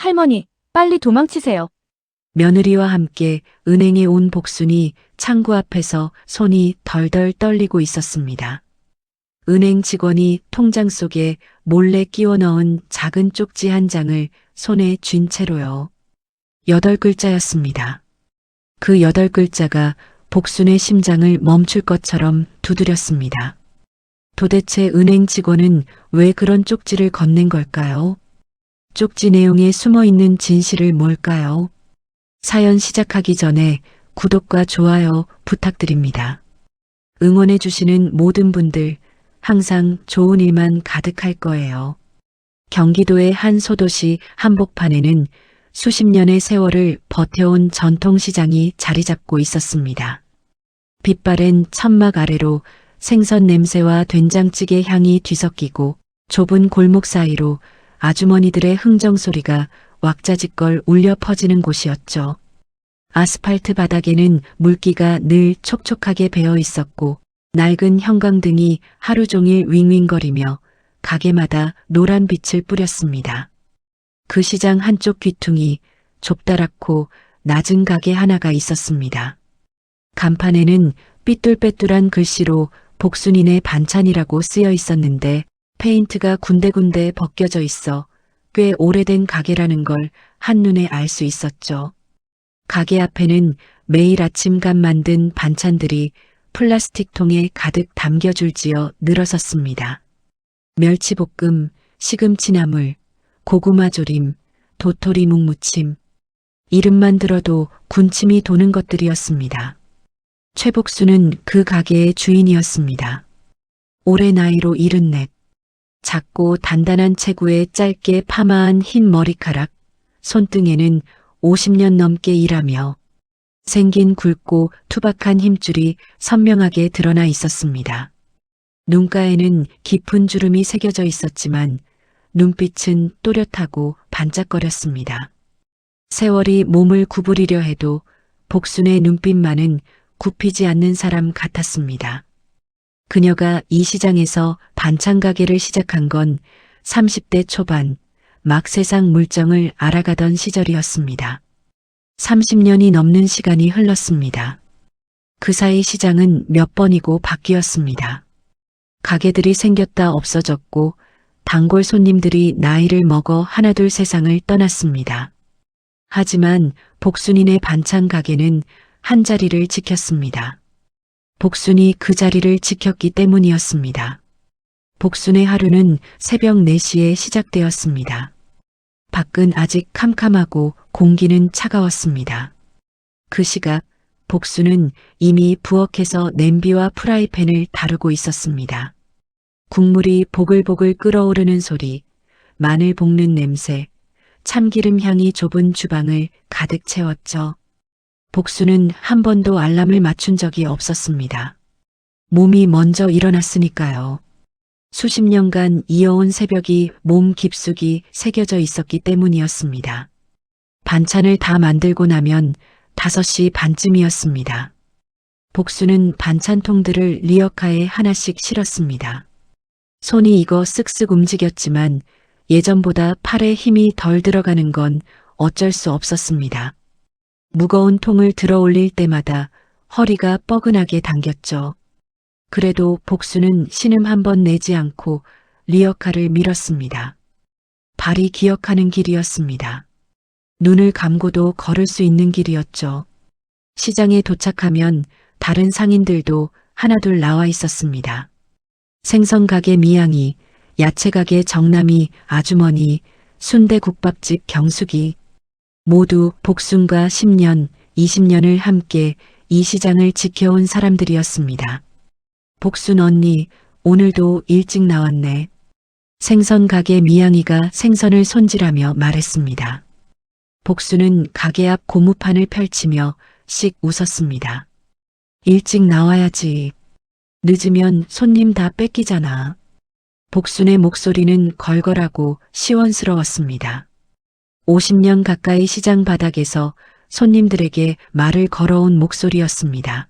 할머니, 빨리 도망치세요. 며느리와 함께 은행에 온 복순이 창구 앞에서 손이 덜덜 떨리고 있었습니다. 은행 직원이 통장 속에 몰래 끼워 넣은 작은 쪽지 한 장을 손에 쥔 채로요. 8글자였습니다. 그 8글자가 복순의 심장을 멈출 것처럼 두드렸습니다. 도대체 은행 직원은 왜 그런 쪽지를 건넨 걸까요? 쪽지 내용에 숨어 있는 진실을 뭘까요? 사연 시작하기 전에 구독과 좋아요 부탁드립니다. 응원해주시는 모든 분들 항상 좋은 일만 가득할 거예요. 경기도의 한 소도시 한복판에는 수십 년의 세월을 버텨온 전통시장이 자리 잡고 있었습니다. 빛바랜 천막 아래로 생선 냄새와 된장찌개 향이 뒤섞이고 좁은 골목 사이로 아주머니들의 흥정 소리가 왁자지껄 울려 퍼지는 곳이었죠. 아스팔트 바닥에는 물기가 늘 촉촉하게 배어 있었고 낡은 형광등이 하루 종일 윙윙거리며 가게마다 노란 빛을 뿌렸습니다. 그 시장 한쪽 귀퉁이 좁다랗고 낮은 가게 하나가 있었습니다. 간판에는 삐뚤빼뚤한 글씨로 복순이네 반찬이라고 쓰여 있었는데 페인트가 군데군데 벗겨져 있어 꽤 오래된 가게라는 걸 한눈에 알 수 있었죠. 가게 앞에는 매일 아침감 만든 반찬들이 플라스틱 통에 가득 담겨줄지어 늘어섰습니다. 멸치볶음, 시금치나물, 고구마조림, 도토리 묵무침. 이름만 들어도 군침이 도는 것들이었습니다. 최복수는 그 가게의 주인이었습니다. 올해 나이로 74. 작고 단단한 체구에 짧게 파마한 흰 머리카락, 손등에는 50년 넘게 일하며 생긴 굵고 투박한 힘줄이 선명하게 드러나 있었습니다. 눈가에는 깊은 주름이 새겨져 있었지만 눈빛은 또렷하고 반짝거렸습니다. 세월이 몸을 구부리려 해도 복순의 눈빛만은 굽히지 않는 사람 같았습니다. 그녀가 이 시장에서 반찬 가게를 시작한 건 30대 초반, 막 세상 물정을 알아가던 시절이었습니다. 30년이 넘는 시간이 흘렀습니다. 그 사이 시장은 몇 번이고 바뀌었습니다. 가게들이 생겼다 없어졌고 단골 손님들이 나이를 먹어 하나둘 세상을 떠났습니다. 하지만 복순이네 반찬 가게는 한 자리를 지켰습니다. 복순이 그 자리를 지켰기 때문이었습니다. 복순의 하루는 새벽 4시에 시작되었습니다. 밖은 아직 캄캄하고 공기는 차가웠습니다. 그 시각 복순은 이미 부엌에서 냄비와 프라이팬을 다루고 있었습니다. 국물이 보글보글 끓어오르는 소리, 마늘 볶는 냄새, 참기름 향이 좁은 주방을 가득 채웠죠. 복순은 한 번도 알람을 맞춘 적이 없었습니다. 몸이 먼저 일어났으니까요. 수십 년간 이어온 새벽이 몸 깊숙이 새겨져 있었기 때문이었습니다. 반찬을 다 만들고 나면 5시 반쯤이었습니다. 복순은 반찬통들을 리어카에 하나씩 실었습니다. 손이 익어 쓱쓱 움직였지만 예전보다 팔에 힘이 덜 들어가는 건 어쩔 수 없었습니다. 무거운 통을 들어 올릴 때마다 허리가 뻐근하게 당겼죠. 그래도 복순은 신음 한 번 내지 않고 리어카를 밀었습니다. 발이 기억하는 길이었습니다. 눈을 감고도 걸을 수 있는 길이었죠. 시장에 도착하면 다른 상인들도 하나둘 나와 있었습니다. 생선가게 미양이, 야채가게 정남이, 아주머니, 순대국밥집 경숙이, 모두 복순과 10년, 20년을 함께 이 시장을 지켜온 사람들이었습니다. 복순 언니, 오늘도 일찍 나왔네. 생선 가게 미양이가 생선을 손질하며 말했습니다. 복순은 가게 앞 고무판을 펼치며 씩 웃었습니다. 일찍 나와야지. 늦으면 손님 다 뺏기잖아. 복순의 목소리는 걸걸하고 시원스러웠습니다. 50년 가까이 시장 바닥에서 손님들에게 말을 걸어온 목소리였습니다.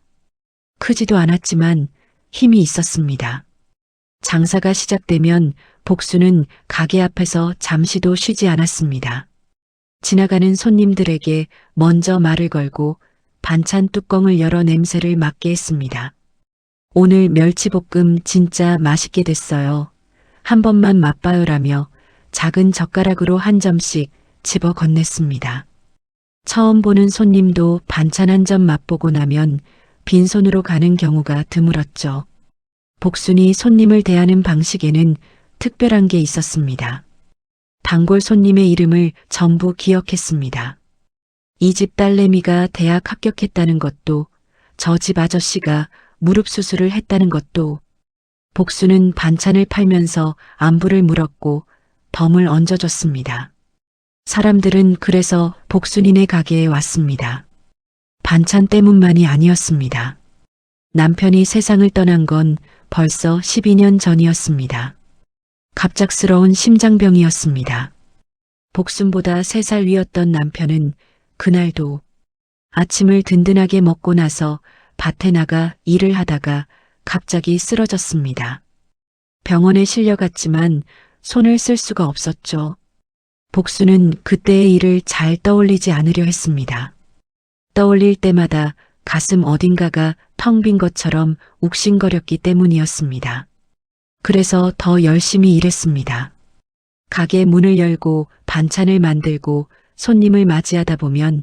크지도 않았지만 힘이 있었습니다. 장사가 시작되면 복순은 가게 앞에서 잠시도 쉬지 않았습니다. 지나가는 손님들에게 먼저 말을 걸고 반찬 뚜껑을 열어 냄새를 맡게 했습니다. 오늘 멸치볶음 진짜 맛있게 됐어요. 한 번만 맛봐요라며 작은 젓가락으로 한 점씩 집어 건넸습니다. 처음 보는 손님도 반찬 한 점 맛보고 나면 빈손으로 가는 경우가 드물었죠. 복순이 손님을 대하는 방식에는 특별한 게 있었습니다. 단골 손님의 이름을 전부 기억했습니다. 이 집 딸내미가 대학 합격했다는 것도, 저 집 아저씨가 무릎 수술을 했다는 것도. 복순은 반찬을 팔면서 안부를 물었고 덤을 얹어줬습니다. 사람들은 그래서 복순이네 가게에 왔습니다. 반찬 때문만이 아니었습니다. 남편이 세상을 떠난 건 벌써 12년 전이었습니다. 갑작스러운 심장병이었습니다. 복순보다 3살 위였던 남편은 그날도 아침을 든든하게 먹고 나서 밭에 나가 일을 하다가 갑자기 쓰러졌습니다. 병원에 실려갔지만 손을 쓸 수가 없었죠. 복순은 그때의 일을 잘 떠올리지 않으려 했습니다. 떠올릴 때마다 가슴 어딘가가 텅 빈 것처럼 욱신거렸기 때문이었습니다. 그래서 더 열심히 일했습니다. 가게 문을 열고 반찬을 만들고 손님을 맞이하다 보면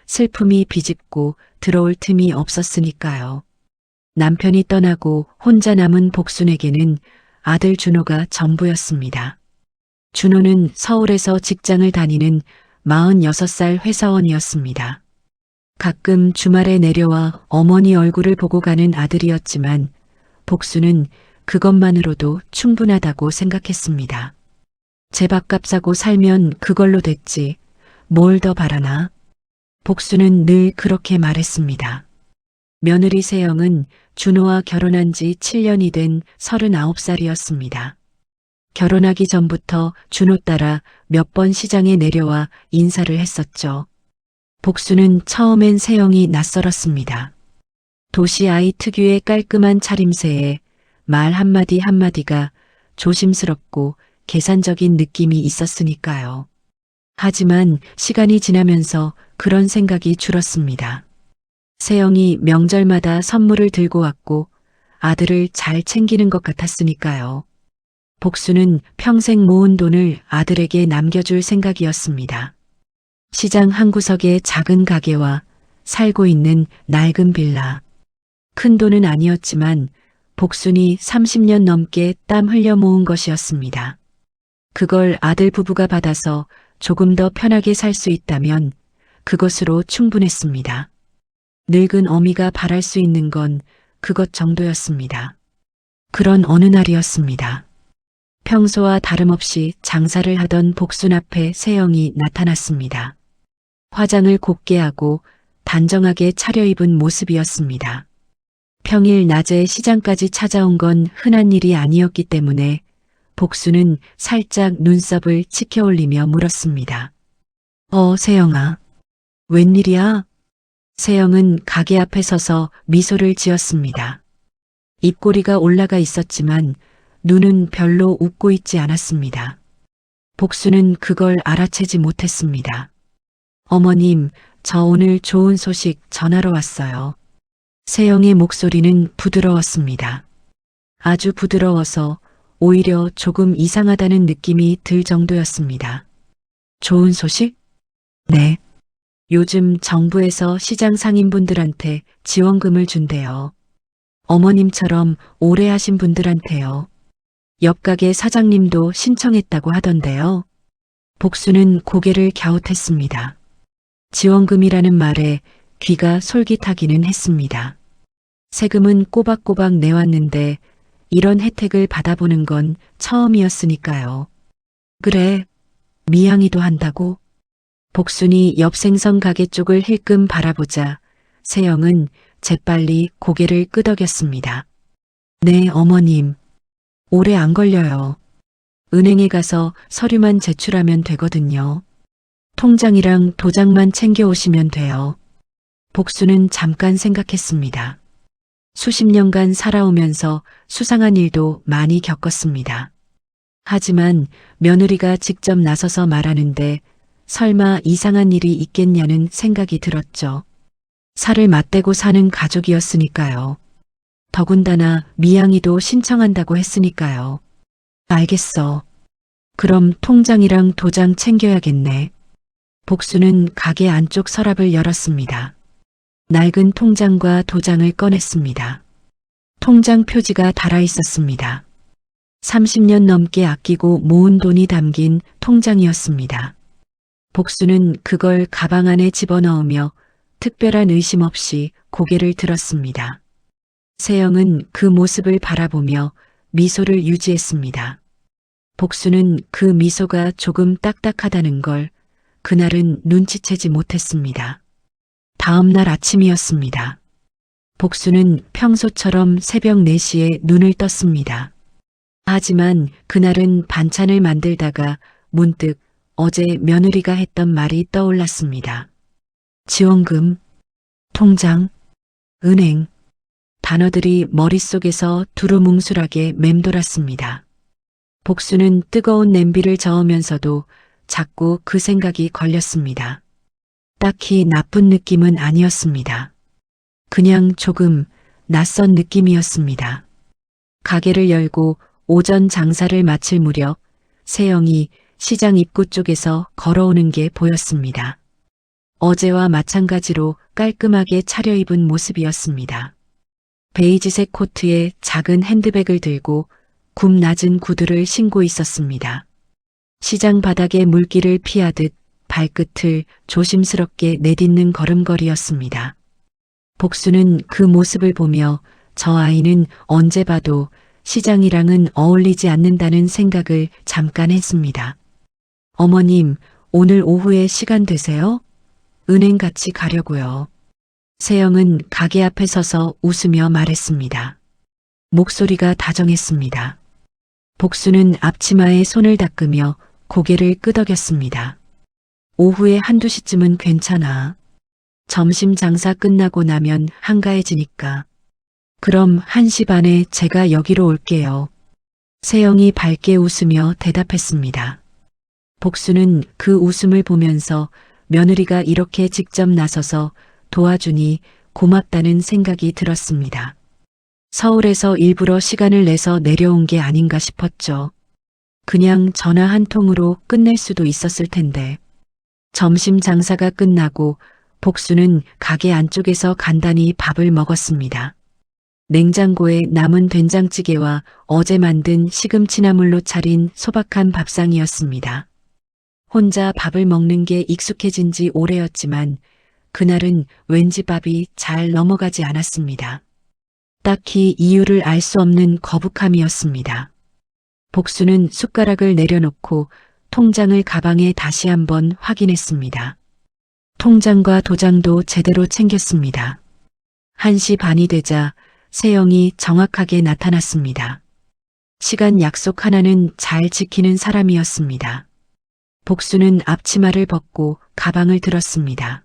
슬픔이 비집고 들어올 틈이 없었으니까요. 남편이 떠나고 혼자 남은 복순에게는 아들 준호가 전부였습니다. 준호는 서울에서 직장을 다니는 46살 회사원이었습니다. 가끔 주말에 내려와 어머니 얼굴을 보고 가는 아들이었지만 복순은 그것만으로도 충분하다고 생각했습니다. 제 밥값 사고 살면 그걸로 됐지. 뭘 더 바라나? 복순은 늘 그렇게 말했습니다. 며느리 세영은 준호와 결혼한 지 7년이 된 39살이었습니다. 결혼하기 전부터 준호 따라 몇 번 시장에 내려와 인사를 했었죠. 복순은 처음엔 세영이 낯설었습니다. 도시 아이 특유의 깔끔한 차림새에 말 한마디 한마디가 조심스럽고 계산적인 느낌이 있었으니까요. 하지만 시간이 지나면서 그런 생각이 줄었습니다. 세영이 명절마다 선물을 들고 왔고 아들을 잘 챙기는 것 같았으니까요. 복순은 평생 모은 돈을 아들에게 남겨줄 생각이었습니다. 시장 한 구석의 작은 가게와 살고 있는 낡은 빌라. 큰 돈은 아니었지만 복순이 30년 넘게 땀 흘려 모은 것이었습니다. 그걸 아들 부부가 받아서 조금 더 편하게 살 수 있다면 그것으로 충분했습니다. 늙은 어미가 바랄 수 있는 건 그것 정도였습니다. 그런 어느 날이었습니다. 평소와 다름없이 장사를 하던 복순 앞에 세영이 나타났습니다. 화장을 곱게 하고 단정하게 차려입은 모습이었습니다. 평일 낮에 시장까지 찾아온 건 흔한 일이 아니었기 때문에 복순은 살짝 눈썹을 치켜 올리며 물었습니다. 세영아. 웬일이야? 세영은 가게 앞에 서서 미소를 지었습니다. 입꼬리가 올라가 있었지만 눈은 별로 웃고 있지 않았습니다. 복순은 그걸 알아채지 못했습니다. 어머님, 저 오늘 좋은 소식 전하러 왔어요. 세영의 목소리는 부드러웠습니다. 아주 부드러워서 오히려 조금 이상하다는 느낌이 들 정도였습니다. 좋은 소식? 네. 요즘 정부에서 시장 상인분들한테 지원금을 준대요. 어머님처럼 오래 하신 분들한테요. 옆 가게 사장님도 신청했다고 하던데요. 복순은 고개를 갸웃했습니다. 지원금이라는 말에 귀가 솔깃하기는 했습니다. 세금은 꼬박꼬박 내왔는데 이런 혜택을 받아보는 건 처음이었으니까요. 그래, 미양이도 한다고? 복순이 옆 생선 가게 쪽을 힐끔 바라보자 세영은 재빨리 고개를 끄덕였습니다. 네, 어머님. 오래 안 걸려요. 은행에 가서 서류만 제출하면 되거든요. 통장이랑 도장만 챙겨오시면 돼요. 복순은 잠깐 생각했습니다. 수십 년간 살아오면서 수상한 일도 많이 겪었습니다. 하지만 며느리가 직접 나서서 말하는데 설마 이상한 일이 있겠냐는 생각이 들었죠. 살을 맞대고 사는 가족이었으니까요. 더군다나 미양이도 신청한다고 했으니까요. 알겠어. 그럼 통장이랑 도장 챙겨야겠네. 복수는 가게 안쪽 서랍을 열었습니다. 낡은 통장과 도장을 꺼냈습니다. 통장 표지가 달아 있었습니다. 30년 넘게 아끼고 모은 돈이 담긴 통장이었습니다. 복수는 그걸 가방 안에 집어넣으며 특별한 의심 없이 고개를 들었습니다. 세영은 그 모습을 바라보며 미소를 유지했습니다. 복수는 그 미소가 조금 딱딱하다는 걸 그날은 눈치채지 못했습니다. 다음 날 아침이었습니다. 복수는 평소처럼 새벽 4시에 눈을 떴습니다. 하지만 그날은 반찬을 만들다가 문득 어제 며느리가 했던 말이 떠올랐습니다. 지원금, 통장, 은행, 단어들이 머릿속에서 두루뭉술하게 맴돌았습니다. 복수는 뜨거운 냄비를 저으면서도 자꾸 그 생각이 걸렸습니다. 딱히 나쁜 느낌은 아니었습니다. 그냥 조금 낯선 느낌이었습니다. 가게를 열고 오전 장사를 마칠 무렵 세영이 시장 입구 쪽에서 걸어오는 게 보였습니다. 어제와 마찬가지로 깔끔하게 차려입은 모습이었습니다. 베이지색 코트에 작은 핸드백을 들고 굽 낮은 구두를 신고 있었습니다. 시장 바닥에 물기를 피하듯 발끝을 조심스럽게 내딛는 걸음걸이였습니다. 복수는 그 모습을 보며 저 아이는 언제 봐도 시장이랑은 어울리지 않는다는 생각을 잠깐 했습니다. 어머님, 오늘 오후에 시간 되세요? 은행 같이 가려고요. 세영은 가게 앞에 서서 웃으며 말했습니다. 목소리가 다정했습니다. 복수는 앞치마에 손을 닦으며 고개를 끄덕였습니다. 오후에 1~2시쯤은 괜찮아. 점심 장사 끝나고 나면 한가해지니까. 그럼 1시 반에 제가 여기로 올게요. 세영이 밝게 웃으며 대답했습니다. 복수는 그 웃음을 보면서 며느리가 이렇게 직접 나서서 도와주니 고맙다는 생각이 들었습니다. 서울에서 일부러 시간을 내서 내려온 게 아닌가 싶었죠. 그냥 전화 한 통으로 끝낼 수도 있었을 텐데. 점심 장사가 끝나고 복수는 가게 안쪽에서 간단히 밥을 먹었습니다. 냉장고에 남은 된장찌개와 어제 만든 시금치나물로 차린 소박한 밥상이었습니다. 혼자 밥을 먹는 게 익숙해진 지 오래였지만 그날은 왠지 밥이 잘 넘어가지 않았습니다. 딱히 이유를 알 수 없는 거북함이었습니다. 복수는 숟가락을 내려놓고 통장을 가방에 다시 한번 확인했습니다. 통장과 도장도 제대로 챙겼습니다. 1시 반이 되자 세영이 정확하게 나타났습니다. 시간 약속 하나는 잘 지키는 사람이었습니다. 복수는 앞치마를 벗고 가방을 들었습니다.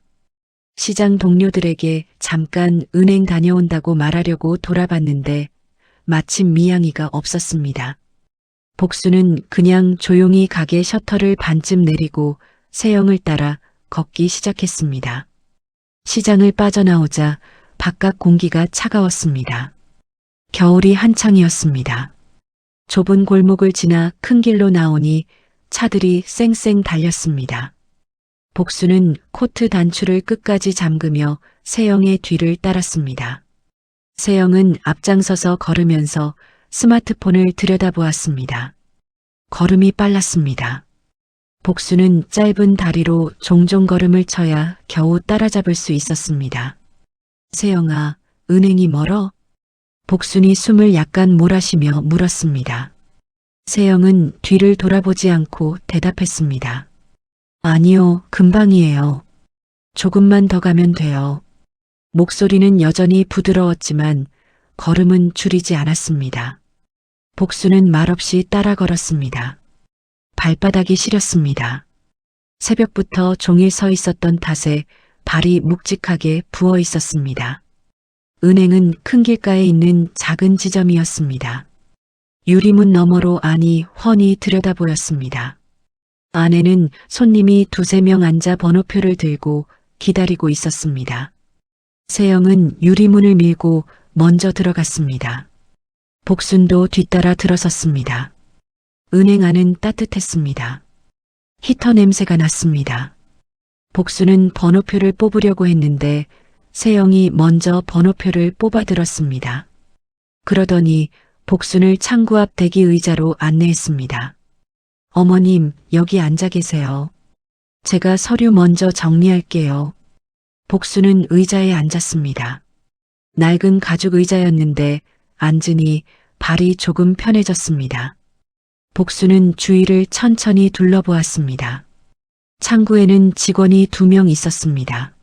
시장 동료들에게 잠깐 은행 다녀온다고 말하려고 돌아봤는데 마침 미양이가 없었습니다. 복수는 그냥 조용히 가게 셔터를 반쯤 내리고 세영을 따라 걷기 시작했습니다. 시장을 빠져나오자 바깥 공기가 차가웠습니다. 겨울이 한창이었습니다. 좁은 골목을 지나 큰 길로 나오니 차들이 쌩쌩 달렸습니다. 복수는 코트 단추를 끝까지 잠그며 세영의 뒤를 따랐습니다. 세영은 앞장서서 걸으면서 스마트폰을 들여다보았습니다. 걸음이 빨랐습니다. 복수는 짧은 다리로 종종 걸음을 쳐야 겨우 따라잡을 수 있었습니다. 세영아, 은행이 멀어? 복순이 숨을 약간 몰아쉬며 물었습니다. 세영은 뒤를 돌아보지 않고 대답했습니다. 아니요, 금방이에요. 조금만 더 가면 돼요. 목소리는 여전히 부드러웠지만 걸음은 줄이지 않았습니다. 복수는 말없이 따라 걸었습니다. 발바닥이 시렸습니다. 새벽부터 종일 서 있었던 탓에 발이 묵직하게 부어 있었습니다. 은행은 큰 길가에 있는 작은 지점이었습니다. 유리문 너머로 안이 훤히 들여다보였습니다. 안에는 손님이 두세 명 앉아 번호표를 들고 기다리고 있었습니다. 세영은 유리문을 밀고 먼저 들어갔습니다. 복순도 뒤따라 들어섰습니다. 은행 안은 따뜻했습니다. 히터 냄새가 났습니다. 복순은 번호표를 뽑으려고 했는데 세영이 먼저 번호표를 뽑아들었습니다. 그러더니 복순을 창구 앞 대기 의자로 안내했습니다. 어머님, 여기 앉아 계세요. 제가 서류 먼저 정리할게요. 복순은 의자에 앉았습니다. 낡은 가죽 의자였는데 앉으니 발이 조금 편해졌습니다. 복순은 주위를 천천히 둘러보았습니다. 창구에는 직원이 2명 있었습니다.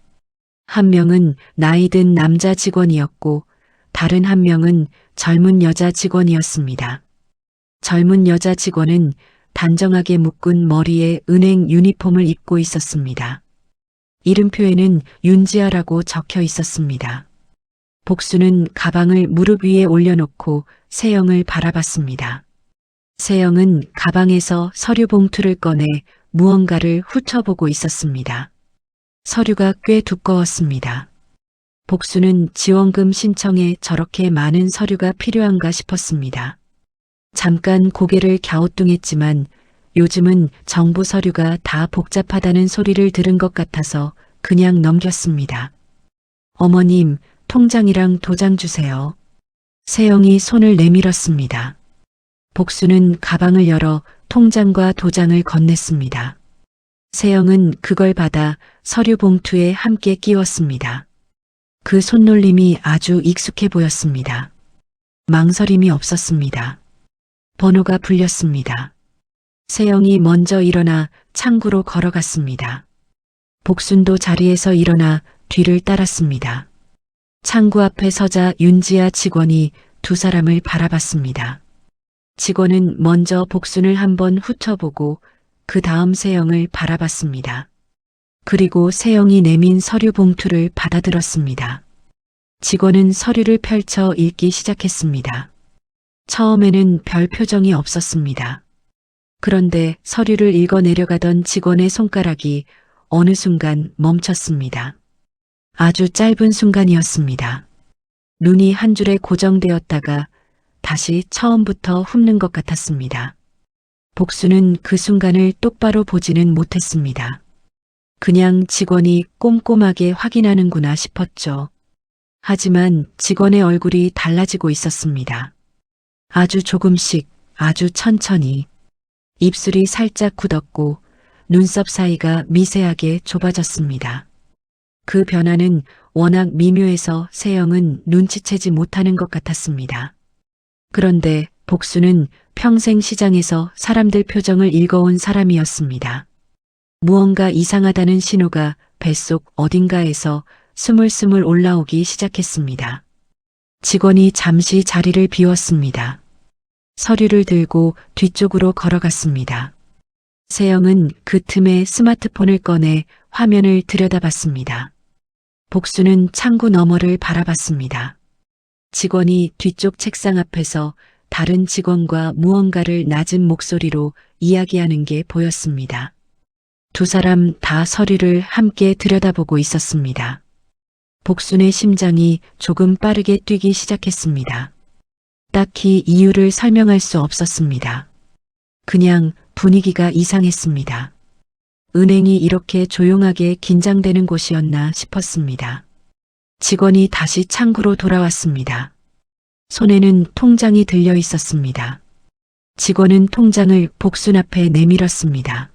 한 명은 나이 든 남자 직원이었고 다른 한 명은 젊은 여자 직원이었습니다. 젊은 여자 직원은 단정하게 묶은 머리에 은행 유니폼을 입고 있었습니다. 이름표에는 윤지아라고 적혀 있었습니다. 복수는 가방을 무릎 위에 올려놓고 세영을 바라봤습니다. 세영은 가방에서 서류 봉투를 꺼내 무언가를 훑어보고 있었습니다. 서류가 꽤 두꺼웠습니다. 복수는 지원금 신청에 저렇게 많은 서류가 필요한가 싶었습니다. 잠깐 고개를 갸우뚱했지만 요즘은 정부 서류가 다 복잡하다는 소리를 들은 것 같아서 그냥 넘겼습니다. 어머님, 통장이랑 도장 주세요. 세영이 손을 내밀었습니다. 복수는 가방을 열어 통장과 도장을 건넸습니다. 세영은 그걸 받아 서류 봉투에 함께 끼웠습니다. 그 손놀림이 아주 익숙해 보였습니다. 망설임이 없었습니다. 번호가 불렸습니다. 세영이 먼저 일어나 창구로 걸어갔습니다. 복순도 자리에서 일어나 뒤를 따랐습니다. 창구 앞에 서자 윤지아 직원이 2사람을 바라봤습니다. 직원은 먼저 복순을 한번 훑어보고 그 다음 세영을 바라봤습니다. 그리고 세영이 내민 서류 봉투를 받아들었습니다. 직원은 서류를 펼쳐 읽기 시작했습니다. 처음에는 별 표정이 없었습니다. 그런데 서류를 읽어 내려가던 직원의 손가락이 어느 순간 멈췄습니다. 아주 짧은 순간이었습니다. 눈이 한 줄에 고정되었다가 다시 처음부터 훑는 것 같았습니다. 복수는 그 순간을 똑바로 보지는 못했습니다. 그냥 직원이 꼼꼼하게 확인하는구나 싶었죠. 하지만 직원의 얼굴이 달라지고 있었습니다. 아주 조금씩, 아주 천천히. 입술이 살짝 굳었고 눈썹 사이가 미세하게 좁아졌습니다. 그 변화는 워낙 미묘해서 세영은 눈치채지 못하는 것 같았습니다. 그런데 복수는 평생 시장에서 사람들 표정을 읽어온 사람이었습니다. 무언가 이상하다는 신호가 뱃속 어딘가에서 스물스물 올라오기 시작했습니다. 직원이 잠시 자리를 비웠습니다. 서류를 들고 뒤쪽으로 걸어갔습니다. 세영은 그 틈에 스마트폰을 꺼내 화면을 들여다봤습니다. 복수는 창구 너머를 바라봤습니다. 직원이 뒤쪽 책상 앞에서 다른 직원과 무언가를 낮은 목소리로 이야기하는 게 보였습니다. 2사람 다 서류를 함께 들여다보고 있었습니다. 복순의 심장이 조금 빠르게 뛰기 시작했습니다. 딱히 이유를 설명할 수 없었습니다. 그냥 분위기가 이상했습니다. 은행이 이렇게 조용하게 긴장되는 곳이었나 싶었습니다. 직원이 다시 창구로 돌아왔습니다. 손에는 통장이 들려 있었습니다. 직원은 통장을 복순 앞에 내밀었습니다.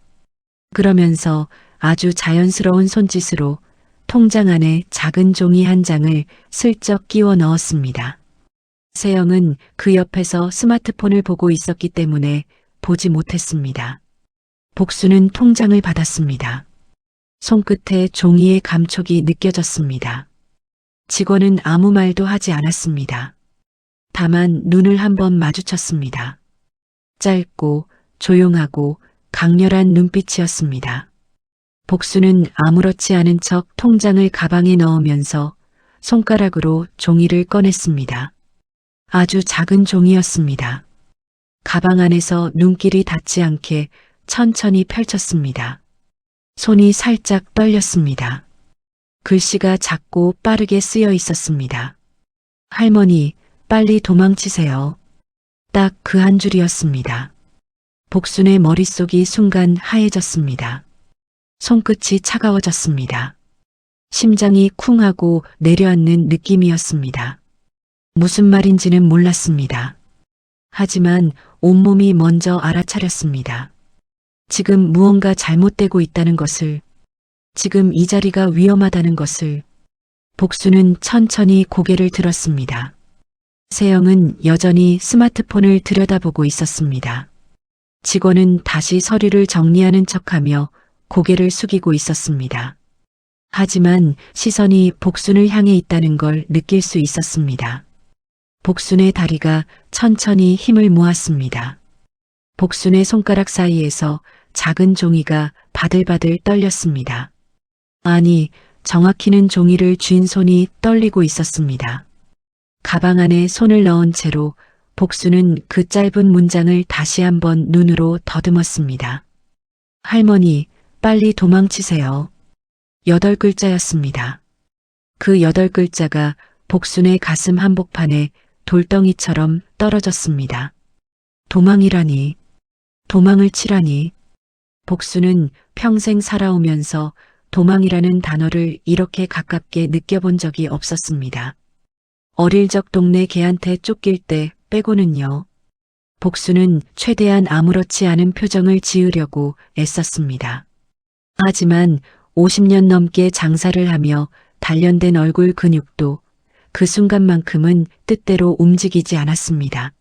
그러면서 아주 자연스러운 손짓으로 통장 안에 작은 종이 한 장을 슬쩍 끼워 넣었습니다. 세영은 그 옆에서 스마트폰을 보고 있었기 때문에 보지 못했습니다. 복수는 통장을 받았습니다. 손끝에 종이의 감촉이 느껴졌습니다. 직원은 아무 말도 하지 않았습니다. 다만 눈을 한번 마주쳤습니다. 짧고 조용하고 강렬한 눈빛이었습니다. 복수는 아무렇지 않은 척 통장을 가방에 넣으면서 손가락으로 종이를 꺼냈습니다. 아주 작은 종이였습니다. 가방 안에서 눈길이 닿지 않게 천천히 펼쳤습니다. 손이 살짝 떨렸습니다. 글씨가 작고 빠르게 쓰여 있었습니다. 할머니, 빨리 도망치세요. 딱 그 한 줄이었습니다. 복순의 머릿속이 순간 하얘졌습니다. 손끝이 차가워졌습니다. 심장이 쿵 하고 내려앉는 느낌이었습니다. 무슨 말인지는 몰랐습니다. 하지만 온몸이 먼저 알아차렸습니다. 지금 무언가 잘못되고 있다는 것을, 지금 이 자리가 위험하다는 것을. 복수는 천천히 고개를 들었습니다. 세영은 여전히 스마트폰을 들여다보고 있었습니다. 직원은 다시 서류를 정리하는 척하며 고개를 숙이고 있었습니다. 하지만 시선이 복순을 향해 있다는 걸 느낄 수 있었습니다. 복순의 다리가 천천히 힘을 모았습니다. 복순의 손가락 사이에서 작은 종이가 바들바들 떨렸습니다. 아니, 정확히는 종이를 쥔 손이 떨리고 있었습니다. 가방 안에 손을 넣은 채로 복순은 그 짧은 문장을 다시 한번 눈으로 더듬었습니다. 할머니, 빨리 도망치세요. 8글자였습니다. 그 8글자가 복순의 가슴 한복판에 돌덩이처럼 떨어졌습니다. 도망이라니, 도망을 치라니. 복순은 평생 살아오면서 도망이라는 단어를 이렇게 가깝게 느껴본 적이 없었습니다. 어릴 적 동네 개한테 쫓길 때 빼고는요. 복순은 최대한 아무렇지 않은 표정을 지으려고 애썼습니다. 하지만 50년 넘게 장사를 하며 단련된 얼굴 근육도 그 순간만큼은 뜻대로 움직이지 않았습니다.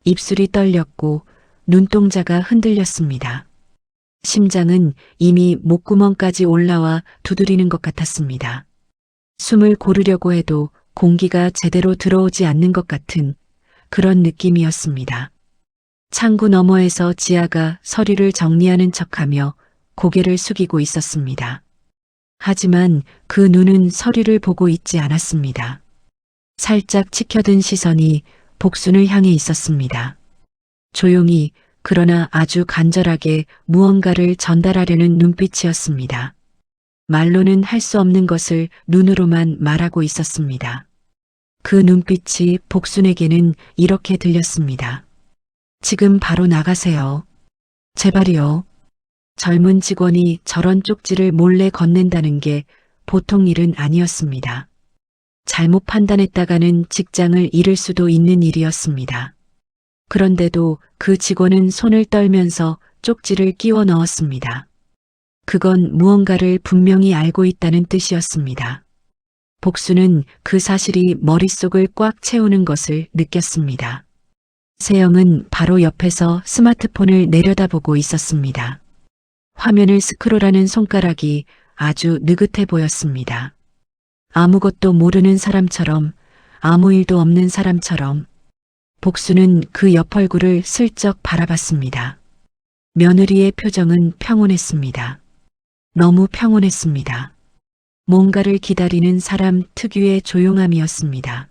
입술이 떨렸고 눈동자가 흔들렸습니다. 심장은 이미 목구멍까지 올라와 두드리는 것 같았습니다. 숨을 고르려고 해도 공기가 제대로 들어오지 않는 것 같은 그런 느낌이었습니다. 창구 너머에서 지아가 서류를 정리하는 척하며 고개를 숙이고 있었습니다. 하지만 그 눈은 서류를 보고 있지 않았습니다. 살짝 치켜든 시선이 복순을 향해 있었습니다. 조용히 그러나 아주 간절하게 무언가를 전달하려는 눈빛이었습니다. 말로는 할 수 없는 것을 눈으로만 말하고 있었습니다. 그 눈빛이 복순에게는 이렇게 들렸습니다. 지금 바로 나가세요. 제발이요. 젊은 직원이 저런 쪽지를 몰래 건넨다는 게 보통 일은 아니었습니다. 잘못 판단했다가는 직장을 잃을 수도 있는 일이었습니다. 그런데도 그 직원은 손을 떨면서 쪽지를 끼워 넣었습니다. 그건 무언가를 분명히 알고 있다는 뜻이었습니다. 복수는 그 사실이 머릿속을 꽉 채우는 것을 느꼈습니다. 세영은 바로 옆에서 스마트폰을 내려다보고 있었습니다. 화면을 스크롤하는 손가락이 아주 느긋해 보였습니다. 아무것도 모르는 사람처럼, 아무 일도 없는 사람처럼 복수는 그 옆 얼굴을 슬쩍 바라봤습니다. 며느리의 표정은 평온했습니다. 너무 평온했습니다. 뭔가를 기다리는 사람 특유의 조용함이었습니다.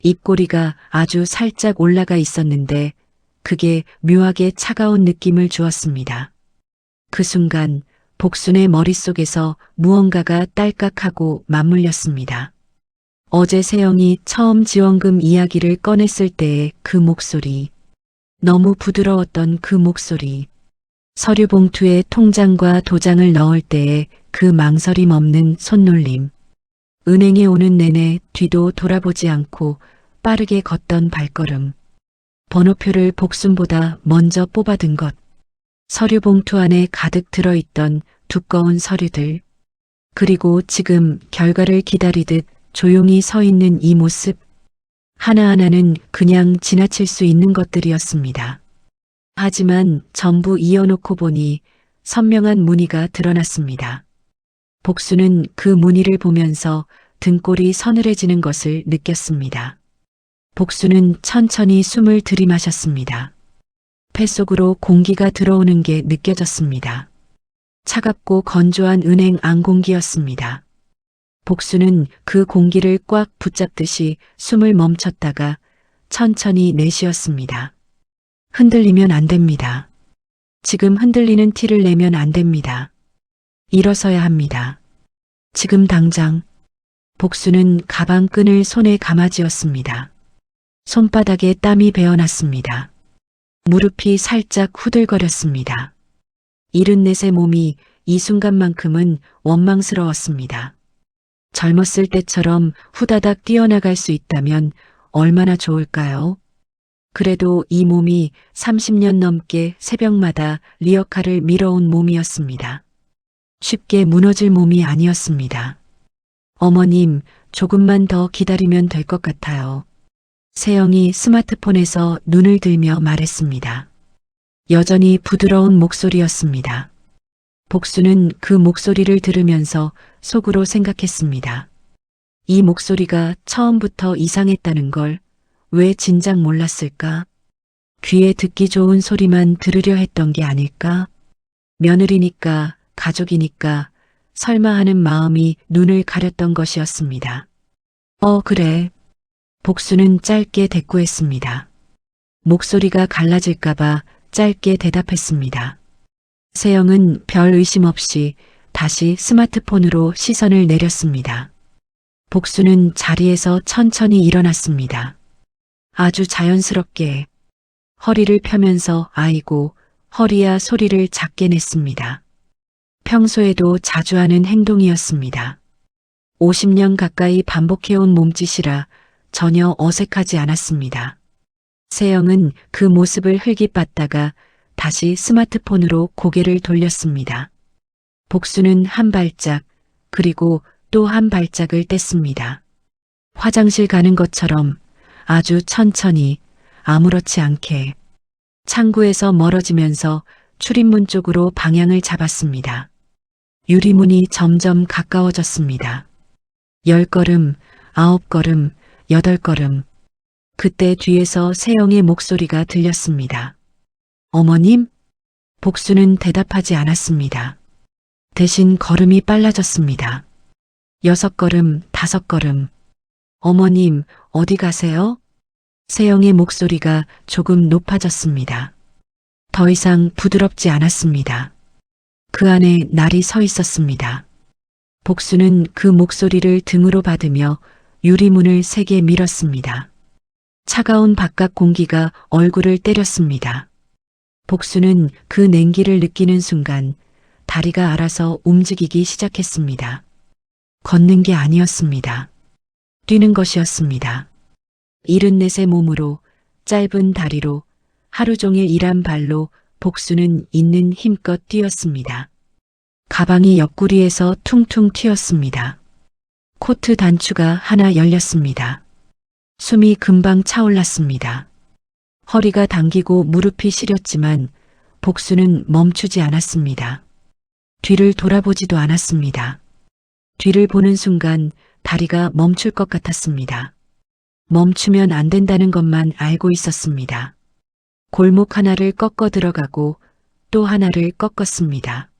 입꼬리가 아주 살짝 올라가 있었는데 그게 묘하게 차가운 느낌을 주었습니다. 그 순간 복순의 머릿속에서 무언가가 딸깍하고 맞물렸습니다. 어제 세영이 처음 지원금 이야기를 꺼냈을 때의 그 목소리, 너무 부드러웠던 그 목소리, 서류 봉투에 통장과 도장을 넣을 때의 그 망설임 없는 손놀림, 은행에 오는 내내 뒤도 돌아보지 않고 빠르게 걷던 발걸음, 번호표를 복순보다 먼저 뽑아둔 것, 서류 봉투 안에 가득 들어있던 두꺼운 서류들, 그리고 지금 결과를 기다리듯 조용히 서 있는 이 모습, 하나하나는 그냥 지나칠 수 있는 것들이었습니다. 하지만 전부 이어놓고 보니 선명한 무늬가 드러났습니다. 복수는 그 무늬를 보면서 등골이 서늘해지는 것을 느꼈습니다. 복수는 천천히 숨을 들이마셨습니다. 폐속으로 공기가 들어오는 게 느껴졌습니다. 차갑고 건조한 은행 안공기였습니다. 복수는 그 공기를 꽉 붙잡듯이 숨을 멈췄다가 천천히 내쉬었습니다. 흔들리면 안 됩니다. 지금 흔들리는 티를 내면 안 됩니다. 일어서야 합니다. 지금 당장. 복수는 가방 끈을 손에 감아쥐었습니다. 손바닥에 땀이 배어났습니다. 무릎이 살짝 후들거렸습니다. 74의 몸이 이 순간만큼은 원망스러웠습니다. 젊었을 때처럼 후다닥 뛰어나갈 수 있다면 얼마나 좋을까요? 그래도 이 몸이 30년 넘게 새벽마다 리어카를 밀어온 몸이었습니다. 쉽게 무너질 몸이 아니었습니다. 어머님, 조금만 더 기다리면 될 것 같아요. 세영이 스마트폰에서 눈을 들며 말했습니다. 여전히 부드러운 목소리였습니다. 복수는 그 목소리를 들으면서 속으로 생각했습니다. 이 목소리가 처음부터 이상했다는 걸 왜 진작 몰랐을까? 귀에 듣기 좋은 소리만 들으려 했던 게 아닐까? 며느리니까, 가족이니까, 설마 하는 마음이 눈을 가렸던 것이었습니다. 그래. 복수는 짧게 대꾸했습니다. 목소리가 갈라질까봐 짧게 대답했습니다. 세영은 별 의심 없이 다시 스마트폰으로 시선을 내렸습니다. 복수는 자리에서 천천히 일어났습니다. 아주 자연스럽게 허리를 펴면서 아이고, 허리야 소리를 작게 냈습니다. 평소에도 자주 하는 행동이었습니다. 50년 가까이 반복해온 몸짓이라 전혀 어색하지 않았습니다. 세영은 그 모습을 흘깃봤다가 다시 스마트폰으로 고개를 돌렸습니다. 복수는 한 발짝, 그리고 또 한 발짝을 뗐습니다. 화장실 가는 것처럼 아주 천천히, 아무렇지 않게 창구에서 멀어지면서 출입문 쪽으로 방향을 잡았습니다. 유리문이 점점 가까워졌습니다. 10걸음, 9걸음, 8걸음. 그때 뒤에서 세영의 목소리가 들렸습니다. 어머님? 복수는 대답하지 않았습니다. 대신 걸음이 빨라졌습니다. 6걸음, 5걸음. 어머님, 어디 가세요? 세영의 목소리가 조금 높아졌습니다. 더 이상 부드럽지 않았습니다. 그 안에 날이 서 있었습니다. 복수는 그 목소리를 등으로 받으며 유리문을 세게 밀었습니다. 차가운 바깥 공기가 얼굴을 때렸습니다. 복수는 그 냉기를 느끼는 순간 다리가 알아서 움직이기 시작했습니다. 걷는 게 아니었습니다. 뛰는 것이었습니다. 74의 몸으로, 짧은 다리로, 하루 종일 일한 발로 복수는 있는 힘껏 뛰었습니다. 가방이 옆구리에서 퉁퉁 튀었습니다. 코트 단추가 하나 열렸습니다. 숨이 금방 차올랐습니다. 허리가 당기고 무릎이 시렸지만 복수는 멈추지 않았습니다. 뒤를 돌아보지도 않았습니다. 뒤를 보는 순간 다리가 멈출 것 같았습니다. 멈추면 안 된다는 것만 알고 있었습니다. 골목 하나를 꺾어 들어가고 또 하나를 꺾었습니다.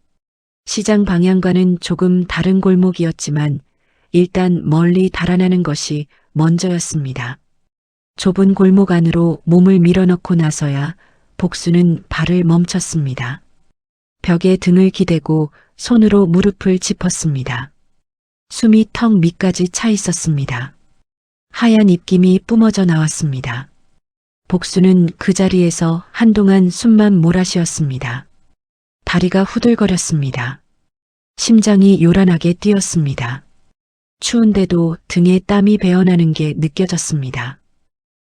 시장 방향과는 조금 다른 골목이었지만 일단 멀리 달아나는 것이 먼저였습니다. 좁은 골목 안으로 몸을 밀어넣고 나서야 복수는 발을 멈췄습니다. 벽에 등을 기대고 손으로 무릎을 짚었습니다. 숨이 턱 밑까지 차 있었습니다. 하얀 입김이 뿜어져 나왔습니다. 복수는 그 자리에서 한동안 숨만 몰아쉬었습니다. 다리가 후들거렸습니다. 심장이 요란하게 뛰었습니다. 추운데도 등에 땀이 배어나는 게 느껴졌습니다.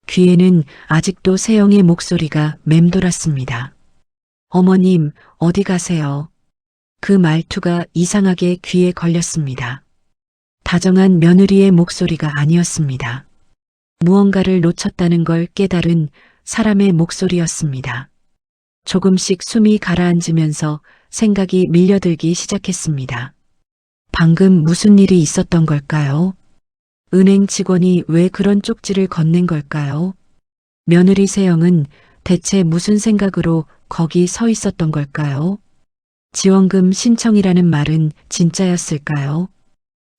귀에는 아직도 세영의 목소리가 맴돌았습니다. 어머님, 어디 가세요? 그 말투가 이상하게 귀에 걸렸습니다. 다정한 며느리의 목소리가 아니었습니다. 무언가를 놓쳤다는 걸 깨달은 사람의 목소리였습니다. 조금씩 숨이 가라앉으면서 생각이 밀려들기 시작했습니다. 방금 무슨 일이 있었던 걸까요? 은행 직원이 왜 그런 쪽지를 건넨 걸까요? 며느리 세영은 대체 무슨 생각으로 거기 서 있었던 걸까요? 지원금 신청이라는 말은 진짜였을까요?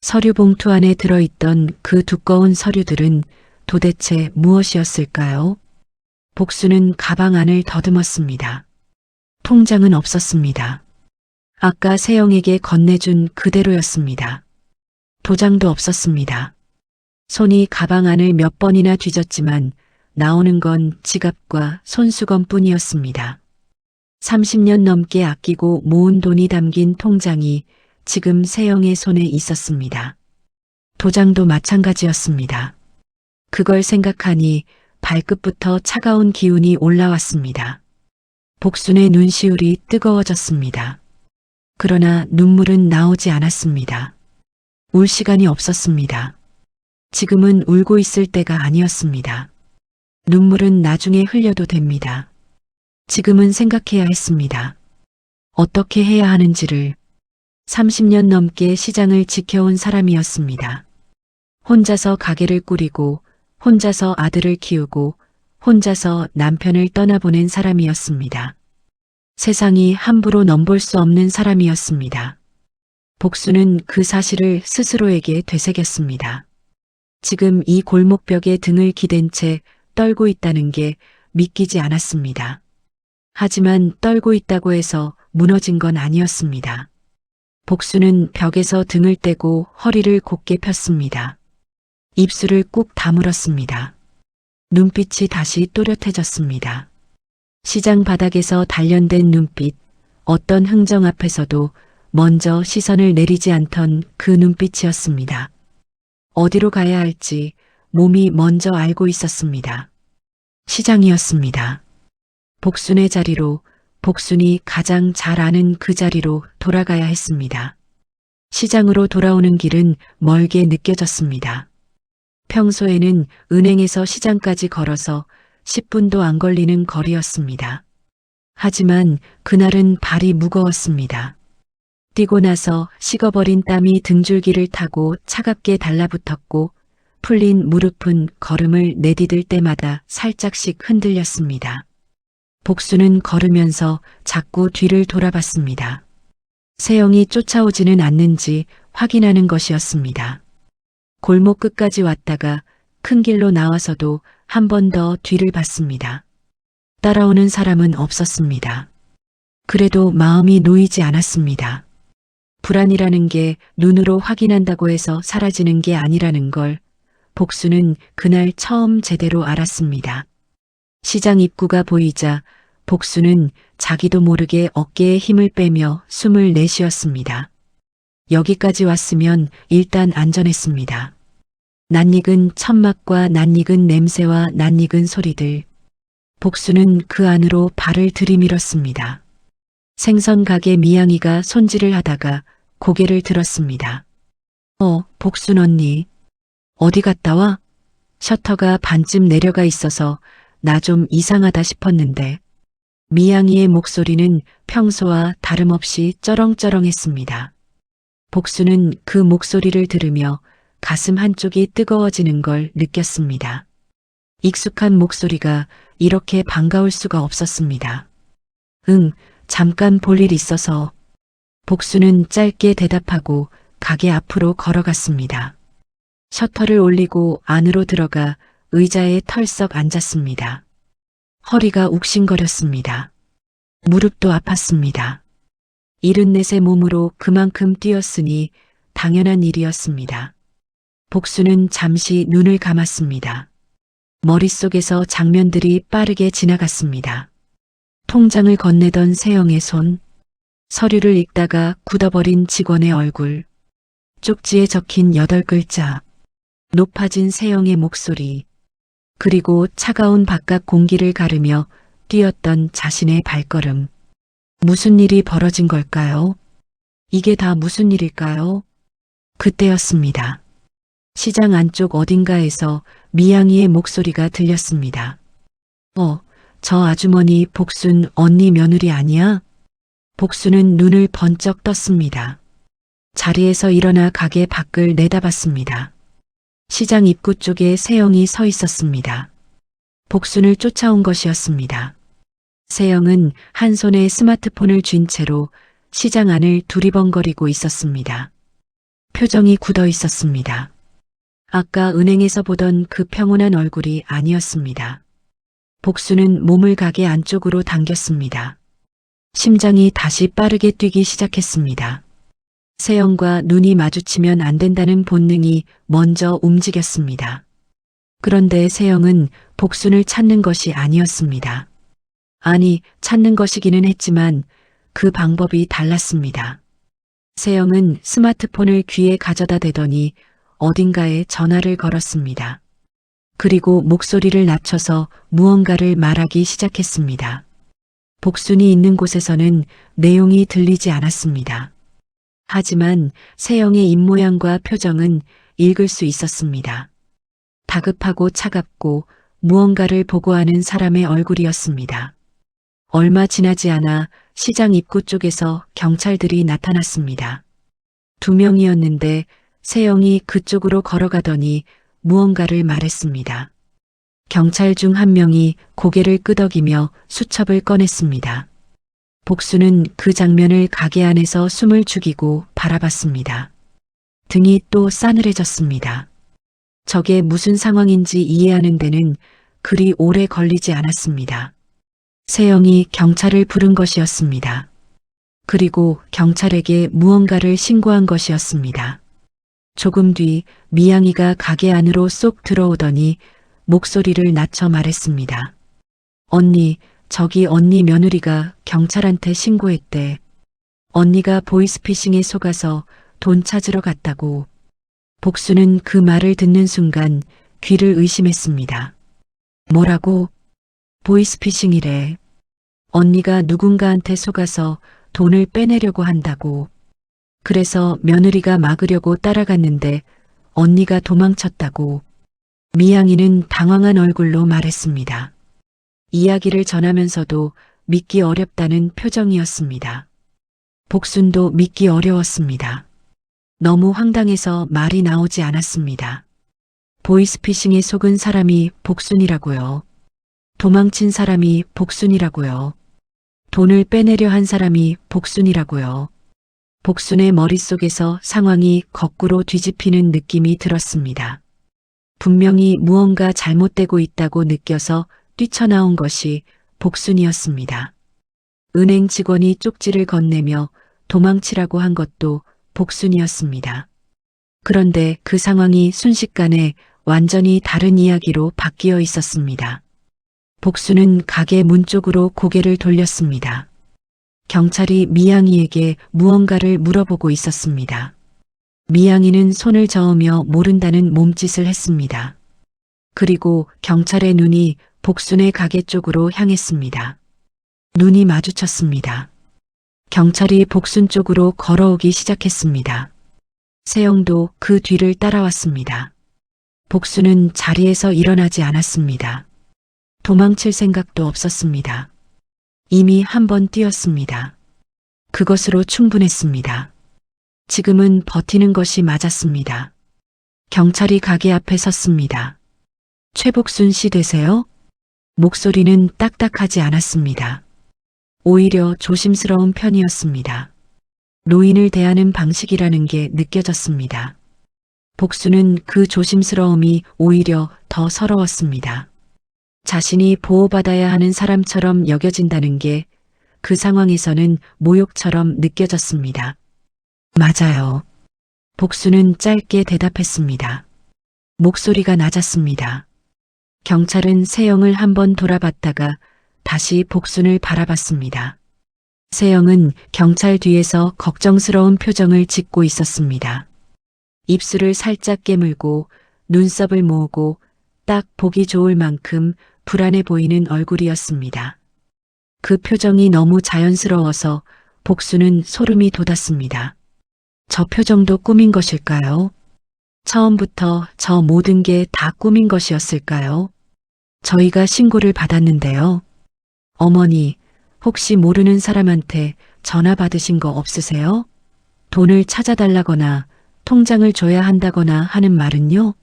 서류 봉투 안에 들어있던 그 두꺼운 서류들은 도대체 무엇이었을까요? 복수는 가방 안을 더듬었습니다. 통장은 없었습니다. 아까 세영에게 건네준 그대로였습니다. 도장도 없었습니다. 손이 가방 안을 몇 번이나 뒤졌지만 나오는 건 지갑과 손수건뿐이었습니다. 30년 넘게 아끼고 모은 돈이 담긴 통장이 지금 세영의 손에 있었습니다. 도장도 마찬가지였습니다. 그걸 생각하니 발끝부터 차가운 기운이 올라왔습니다. 복순의 눈시울이 뜨거워졌습니다. 그러나 눈물은 나오지 않았습니다. 울 시간이 없었습니다. 지금은 울고 있을 때가 아니었습니다. 눈물은 나중에 흘려도 됩니다. 지금은 생각해야 했습니다. 어떻게 해야 하는지를. 30년 넘게 시장을 지켜온 사람이었습니다. 혼자서 가게를 꾸리고 혼자서 아들을 키우고 혼자서 남편을 떠나보낸 사람이었습니다. 세상이 함부로 넘볼 수 없는 사람이었습니다. 복수는 그 사실을 스스로에게 되새겼습니다. 지금 이 골목벽에 등을 기댄 채 떨고 있다는 게 믿기지 않았습니다. 하지만 떨고 있다고 해서 무너진 건 아니었습니다. 복수는 벽에서 등을 떼고 허리를 곧게 폈습니다. 입술을 꾹 다물었습니다. 눈빛이 다시 또렷해졌습니다. 시장 바닥에서 단련된 눈빛, 어떤 흥정 앞에서도 먼저 시선을 내리지 않던 그 눈빛이었습니다. 어디로 가야 할지 몸이 먼저 알고 있었습니다. 시장이었습니다. 복순의 자리로, 복순이 가장 잘 아는 그 자리로 돌아가야 했습니다. 시장으로 돌아오는 길은 멀게 느껴졌습니다. 평소에는 은행에서 시장까지 걸어서 10분도 안 걸리는 거리였습니다. 하지만 그날은 발이 무거웠습니다. 뛰고 나서 식어버린 땀이 등줄기를 타고 차갑게 달라붙었고 풀린 무릎은 걸음을 내디딜 때마다 살짝씩 흔들렸습니다. 복수는 걸으면서 자꾸 뒤를 돌아봤습니다. 세영이 쫓아오지는 않는지 확인하는 것이었습니다. 골목 끝까지 왔다가 큰 길로 나와서도 한 번 더 뒤를 봤습니다. 따라오는 사람은 없었습니다. 그래도 마음이 놓이지 않았습니다. 불안이라는 게 눈으로 확인한다고 해서 사라지는 게 아니라는 걸 복수는 그날 처음 제대로 알았습니다. 시장 입구가 보이자 복수는 자기도 모르게 어깨에 힘을 빼며 숨을 내쉬었습니다. 여기까지 왔으면 일단 안전했습니다. 낯익은 천막과 낯익은 냄새와 낯익은 소리들. 복수는 그 안으로 발을 들이밀었습니다. 생선 가게 미양이가 손질을 하다가 고개를 들었습니다. 복순 언니. 어디 갔다 와? 셔터가 반쯤 내려가 있어서 나 좀 이상하다 싶었는데. 미양이의 목소리는 평소와 다름없이 쩌렁쩌렁했습니다. 복수는 그 목소리를 들으며 가슴 한쪽이 뜨거워지는 걸 느꼈습니다. 익숙한 목소리가 이렇게 반가울 수가 없었습니다. 잠깐 볼 일 있어서. 복수는 짧게 대답하고 가게 앞으로 걸어갔습니다. 셔터를 올리고 안으로 들어가 의자에 털썩 앉았습니다. 허리가 욱신거렸습니다. 무릎도 아팠습니다. 74의 몸으로 그만큼 뛰었으니 당연한 일이었습니다. 복수는 잠시 눈을 감았습니다. 머릿속에서 장면들이 빠르게 지나갔습니다. 통장을 건네던 세영의 손, 서류를 읽다가 굳어버린 직원의 얼굴, 쪽지에 적힌 8글자, 높아진 세영의 목소리, 그리고 차가운 바깥 공기를 가르며 뛰었던 자신의 발걸음. 무슨 일이 벌어진 걸까요? 이게 다 무슨 일일까요? 그때였습니다. 시장 안쪽 어딘가에서 미양이의 목소리가 들렸습니다. 저 아주머니 복순 언니 며느리 아니야? 복수는 눈을 번쩍 떴습니다. 자리에서 일어나 가게 밖을 내다봤습니다. 시장 입구 쪽에 세영이 서 있었습니다. 복순을 쫓아온 것이었습니다. 세영은 한 손에 스마트폰을 쥔 채로 시장 안을 두리번거리고 있었습니다. 표정이 굳어 있었습니다. 아까 은행에서 보던 그 평온한 얼굴이 아니었습니다. 복수는 몸을 가게 안쪽으로 당겼습니다. 심장이 다시 빠르게 뛰기 시작했습니다. 세영과 눈이 마주치면 안 된다는 본능이 먼저 움직였습니다. 그런데 세영은 복순을 찾는 것이 아니었습니다. 아니, 찾는 것이기는 했지만 그 방법이 달랐습니다. 세영은 스마트폰을 귀에 가져다 대더니 어딘가에 전화를 걸었습니다. 그리고 목소리를 낮춰서 무언가를 말하기 시작했습니다. 복순이 있는 곳에서는 내용이 들리지 않았습니다. 하지만 세영의 입모양과 표정은 읽을 수 있었습니다. 다급하고 차갑고 무언가를 보고하는 사람의 얼굴이었습니다. 얼마 지나지 않아 시장 입구 쪽에서 경찰들이 나타났습니다. 2명이었는데 세영이 그쪽으로 걸어가더니 무언가를 말했습니다. 경찰 중 한 명이 고개를 끄덕이며 수첩을 꺼냈습니다. 복수는 그 장면을 가게 안에서 숨을 죽이고 바라봤습니다. 등이 또 싸늘해졌습니다. 저게 무슨 상황인지 이해하는 데는 그리 오래 걸리지 않았습니다. 세영이 경찰을 부른 것이었습니다. 그리고 경찰에게 무언가를 신고한 것이었습니다. 조금 뒤 미양이가 가게 안으로 쏙 들어오더니 목소리를 낮춰 말했습니다. 언니, 저기 언니 며느리가 경찰한테 신고했대. 언니가 보이스피싱에 속아서 돈 찾으러 갔다고. 복수는 그 말을 듣는 순간 귀를 의심했습니다. 뭐라고? 보이스피싱이래. 언니가 누군가한테 속아서 돈을 빼내려고 한다고. 그래서 며느리가 막으려고 따라갔는데 언니가 도망쳤다고. 미양이는 당황한 얼굴로 말했습니다. 이야기를 전하면서도 믿기 어렵다는 표정이었습니다. 복순도 믿기 어려웠습니다. 너무 황당해서 말이 나오지 않았습니다. 보이스피싱에 속은 사람이 복순이라고요. 도망친 사람이 복순이라고요. 돈을 빼내려 한 사람이 복순이라고요. 복순의 머릿속에서 상황이 거꾸로 뒤집히는 느낌이 들었습니다. 분명히 무언가 잘못되고 있다고 느껴서 뛰쳐나온 것이 복순이었습니다. 은행 직원이 쪽지를 건네며 도망치라고 한 것도 복순이었습니다. 그런데 그 상황이 순식간에 완전히 다른 이야기로 바뀌어 있었습니다. 복순은 가게 문 쪽으로 고개를 돌렸습니다. 경찰이 미양이에게 무언가를 물어보고 있었습니다. 미양이는 손을 저으며 모른다는 몸짓을 했습니다. 그리고 경찰의 눈이 복순의 가게 쪽으로 향했습니다. 눈이 마주쳤습니다. 경찰이 복순 쪽으로 걸어오기 시작했습니다. 세영도 그 뒤를 따라왔습니다. 복순은 자리에서 일어나지 않았습니다. 도망칠 생각도 없었습니다. 이미 한 번 뛰었습니다. 그것으로 충분했습니다. 지금은 버티는 것이 맞았습니다. 경찰이 가게 앞에 섰습니다. 최복순 씨 되세요? 목소리는 딱딱하지 않았습니다. 오히려 조심스러운 편이었습니다. 노인을 대하는 방식이라는 게 느껴졌습니다. 복수는 그 조심스러움이 오히려 더 서러웠습니다. 자신이 보호받아야 하는 사람처럼 여겨진다는 게 그 상황에서는 모욕처럼 느껴졌습니다. 맞아요. 복수는 짧게 대답했습니다. 목소리가 낮았습니다. 경찰은 세영을 한번 돌아봤다가 다시 복순을 바라봤습니다. 세영은 경찰 뒤에서 걱정스러운 표정을 짓고 있었습니다. 입술을 살짝 깨물고 눈썹을 모으고 딱 보기 좋을 만큼 불안해 보이는 얼굴이었습니다. 그 표정이 너무 자연스러워서 복수는 소름이 돋았습니다. 저 표정도 꾸민 것일까요? 처음부터 저 모든 게 다 꾸민 것이었을까요? 저희가 신고를 받았는데요. 어머니, 혹시 모르는 사람한테 전화 받으신 거 없으세요? 돈을 찾아달라거나 통장을 줘야 한다거나 하는 말은요?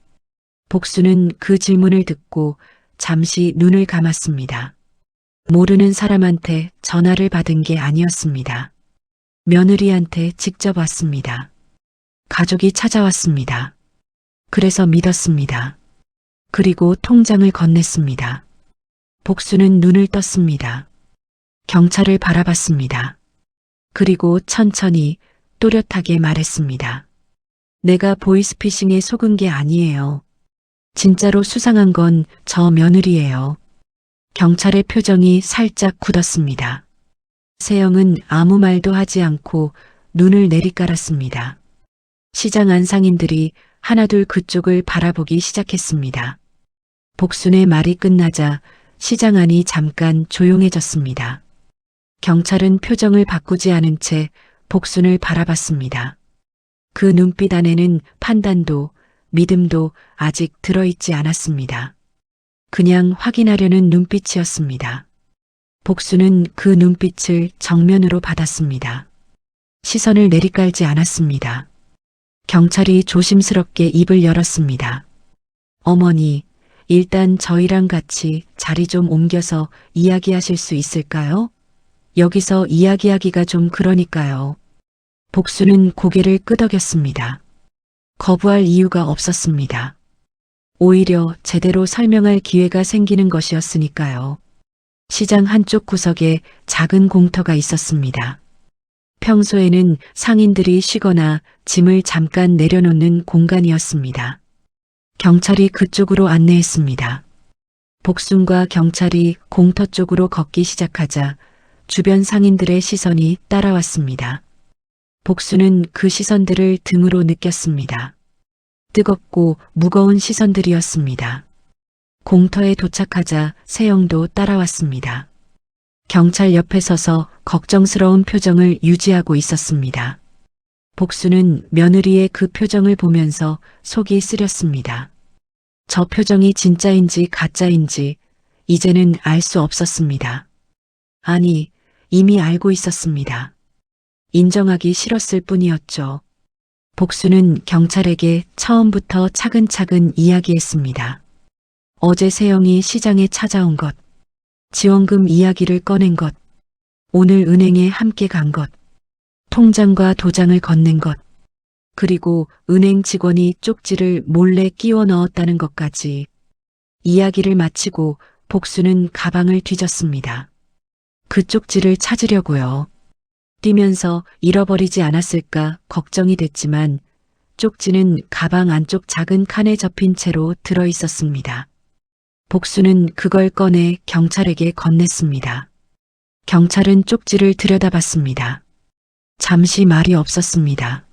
복수는 그 질문을 듣고 잠시 눈을 감았습니다. 모르는 사람한테 전화를 받은 게 아니었습니다. 며느리한테 직접 왔습니다. 가족이 찾아왔습니다. 그래서 믿었습니다. 그리고 통장을 건넸습니다. 복수는 눈을 떴습니다. 경찰을 바라봤습니다. 그리고 천천히 또렷하게 말했습니다. 내가 보이스피싱에 속은 게 아니에요. 진짜로 수상한 건 저 며느리예요. 경찰의 표정이 살짝 굳었습니다. 세영은 아무 말도 하지 않고 눈을 내리깔았습니다. 시장 안 상인들이 하나둘 그쪽을 바라보기 시작했습니다. 복순의 말이 끝나자 시장 안이 잠깐 조용해졌습니다. 경찰은 표정을 바꾸지 않은 채 복순을 바라봤습니다. 그 눈빛 안에는 판단도 믿음도 아직 들어있지 않았습니다. 그냥 확인하려는 눈빛이었습니다. 복순은 그 눈빛을 정면으로 받았습니다. 시선을 내리깔지 않았습니다. 경찰이 조심스럽게 입을 열었습니다. 어머니, 일단 저희랑 같이 자리 좀 옮겨서 이야기하실 수 있을까요? 여기서 이야기하기가 좀 그러니까요. 복순은 고개를 끄덕였습니다. 거부할 이유가 없었습니다. 오히려 제대로 설명할 기회가 생기는 것이었으니까요. 시장 한쪽 구석에 작은 공터가 있었습니다. 평소에는 상인들이 쉬거나 짐을 잠깐 내려놓는 공간이었습니다. 경찰이 그쪽으로 안내했습니다. 복순과 경찰이 공터 쪽으로 걷기 시작하자 주변 상인들의 시선이 따라왔습니다. 복순은 그 시선들을 등으로 느꼈습니다. 뜨겁고 무거운 시선들이었습니다. 공터에 도착하자 세영도 따라왔습니다. 경찰 옆에 서서 걱정스러운 표정을 유지하고 있었습니다. 복순은 며느리의 그 표정을 보면서 속이 쓰렸습니다. 저 표정이 진짜인지 가짜인지 이제는 알 수 없었습니다. 아니, 이미 알고 있었습니다. 인정하기 싫었을 뿐이었죠. 복순은 경찰에게 처음부터 차근차근 이야기했습니다. 어제 세영이 시장에 찾아온 것, 지원금 이야기를 꺼낸 것, 오늘 은행에 함께 간 것, 통장과 도장을 건넨 것, 그리고 은행 직원이 쪽지를 몰래 끼워 넣었다는 것까지. 이야기를 마치고 복순은 가방을 뒤졌습니다. 그 쪽지를 찾으려고요. 뛰면서 잃어버리지 않았을까 걱정이 됐지만 쪽지는 가방 안쪽 작은 칸에 접힌 채로 들어 있었습니다. 복순은 그걸 꺼내 경찰에게 건넸습니다. 경찰은 쪽지를 들여다봤습니다. 잠시 말이 없었습니다.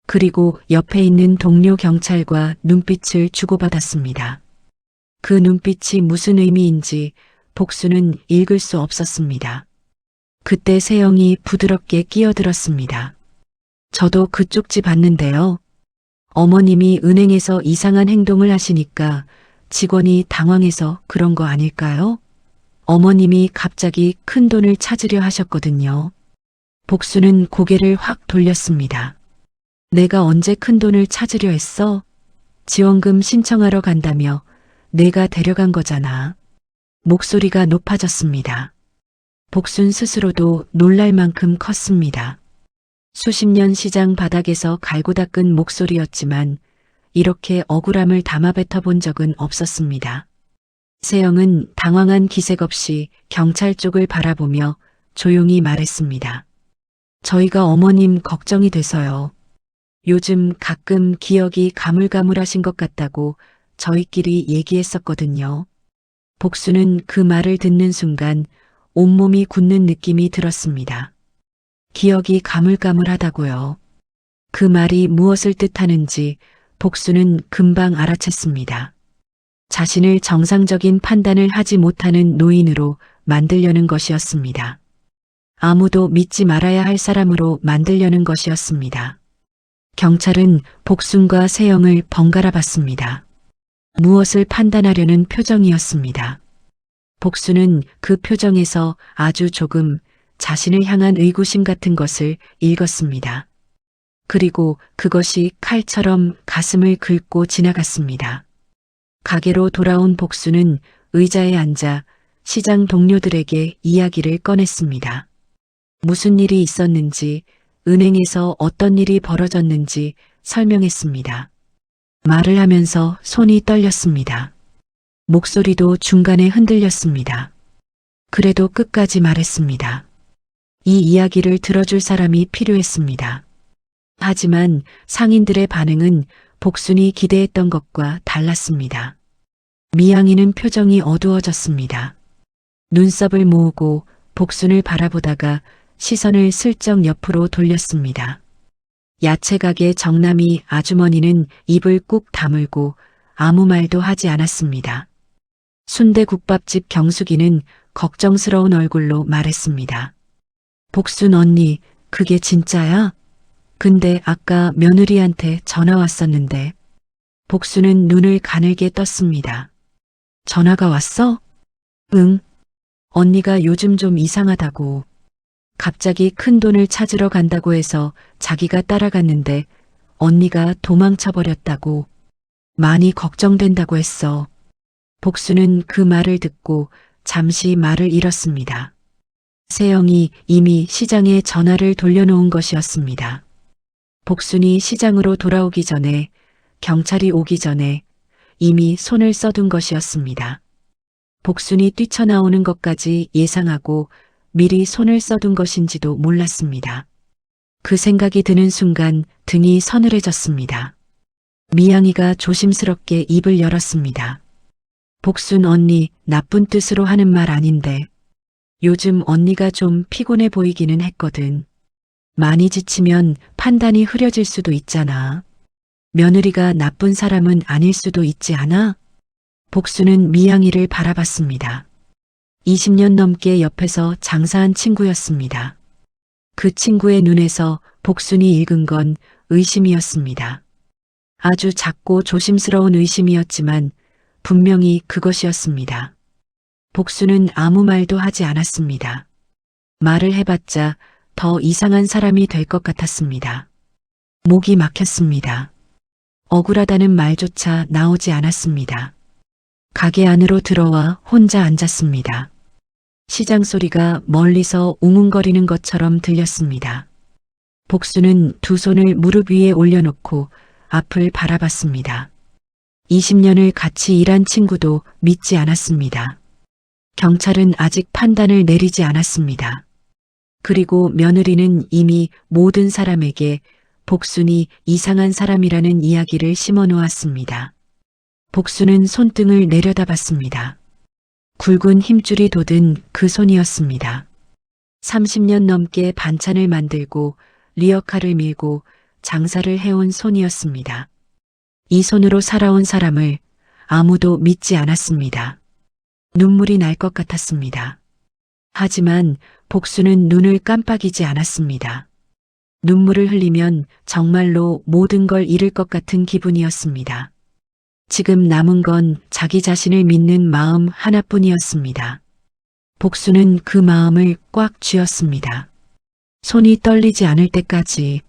그리고 옆에 있는 동료 경찰과 눈빛을 주고받았습니다. 그 눈빛이 무슨 의미인지 복순은 읽을 수 없었습니다. 그때 세영이 부드럽게 끼어들었습니다. 저도 그 쪽지 봤는데요. 어머님이 은행에서 이상한 행동을 하시니까 직원이 당황해서 그런 거 아닐까요? 어머님이 갑자기 큰 돈을 찾으려 하셨거든요. 복순은 고개를 확 돌렸습니다. 내가 언제 큰 돈을 찾으려 했어? 지원금 신청하러 간다며 내가 데려간 거잖아. 목소리가 높아졌습니다. 복순 스스로도 놀랄 만큼 컸습니다. 수십 년 시장 바닥에서 갈고 닦은 목소리였지만 이렇게 억울함을 담아 뱉어본 적은 없었습니다. 세영은 당황한 기색 없이 경찰 쪽을 바라보며 조용히 말했습니다. 저희가 어머님 걱정이 돼서요. 요즘 가끔 기억이 가물가물하신 것 같다고 저희끼리 얘기했었거든요. 복순은 그 말을 듣는 순간 온몸이 굳는 느낌이 들었습니다. 기억이 가물가물하다고요. 그 말이 무엇을 뜻하는지 복순은 금방 알아챘습니다. 자신을 정상적인 판단을 하지 못하는 노인으로 만들려는 것이었습니다. 아무도 믿지 말아야 할 사람으로 만들려는 것이었습니다. 경찰은 복순과 세영을 번갈아 봤습니다. 무엇을 판단하려는 표정이었습니다. 복순은 그 표정에서 아주 조금 자신을 향한 의구심 같은 것을 읽었습니다. 그리고 그것이 칼처럼 가슴을 긁고 지나갔습니다. 가게로 돌아온 복순은 의자에 앉아 시장 동료들에게 이야기를 꺼냈습니다. 무슨 일이 있었는지, 은행에서 어떤 일이 벌어졌는지 설명했습니다. 말을 하면서 손이 떨렸습니다. 목소리도 중간에 흔들렸습니다. 그래도 끝까지 말했습니다. 이 이야기를 들어줄 사람이 필요했습니다. 하지만 상인들의 반응은 복순이 기대했던 것과 달랐습니다. 미양이는 표정이 어두워졌습니다. 눈썹을 모으고 복순을 바라보다가 시선을 슬쩍 옆으로 돌렸습니다. 야채가게 정남이 아주머니는 입을 꾹 다물고 아무 말도 하지 않았습니다. 순대국밥집 경숙이는 걱정스러운 얼굴로 말했습니다. 복순 언니, 그게 진짜야? 근데 아까 며느리한테 전화 왔었는데. 복순은 눈을 가늘게 떴습니다. 전화가 왔어? 응. 언니가 요즘 좀 이상하다고. 갑자기 큰 돈을 찾으러 간다고 해서 자기가 따라갔는데 언니가 도망쳐버렸다고. 많이 걱정된다고 했어. 복수는 그 말을 듣고 잠시 말을 잃었습니다. 세영이 이미 시장에 전화를 돌려놓은 것이었습니다. 복순이 시장으로 돌아오기 전에, 경찰이 오기 전에 이미 손을 써둔 것이었습니다. 복순이 뛰쳐나오는 것까지 예상하고 미리 손을 써둔 것인지도 몰랐습니다. 그 생각이 드는 순간 등이 서늘해졌습니다. 미양이가 조심스럽게 입을 열었습니다. 복순 언니, 나쁜 뜻으로 하는 말 아닌데. 요즘 언니가 좀 피곤해 보이기는 했거든. 많이 지치면 판단이 흐려질 수도 있잖아. 며느리가 나쁜 사람은 아닐 수도 있지 않아? 복순은 미양이를 바라봤습니다. 20년 넘게 옆에서 장사한 친구였습니다. 그 친구의 눈에서 복순이 읽은 건 의심이었습니다. 아주 작고 조심스러운 의심이었지만 분명히 그것이었습니다. 복순은 아무 말도 하지 않았습니다. 말을 해봤자 더 이상한 사람이 될 것 같았습니다. 목이 막혔습니다. 억울하다는 말조차 나오지 않았습니다. 가게 안으로 들어와 혼자 앉았습니다. 시장 소리가 멀리서 웅웅거리는 것처럼 들렸습니다. 복순은 두 손을 무릎 위에 올려놓고 앞을 바라봤습니다. 20년을 같이 일한 친구도 믿지 않았습니다. 경찰은 아직 판단을 내리지 않았습니다. 그리고 며느리는 이미 모든 사람에게 복순이 이상한 사람이라는 이야기를 심어 놓았습니다. 복순은 손등을 내려다봤습니다. 굵은 힘줄이 돋은 그 손이었습니다. 30년 넘게 반찬을 만들고 리어카를 밀고 장사를 해온 손이었습니다. 이 손으로 살아온 사람을 아무도 믿지 않았습니다. 눈물이 날 것 같았습니다. 하지만 복순은 눈을 깜빡이지 않았습니다. 눈물을 흘리면 정말로 모든 걸 잃을 것 같은 기분이었습니다. 지금 남은 건 자기 자신을 믿는 마음 하나뿐이었습니다. 복순은 그 마음을 꽉 쥐었습니다. 손이 떨리지 않을 때까지.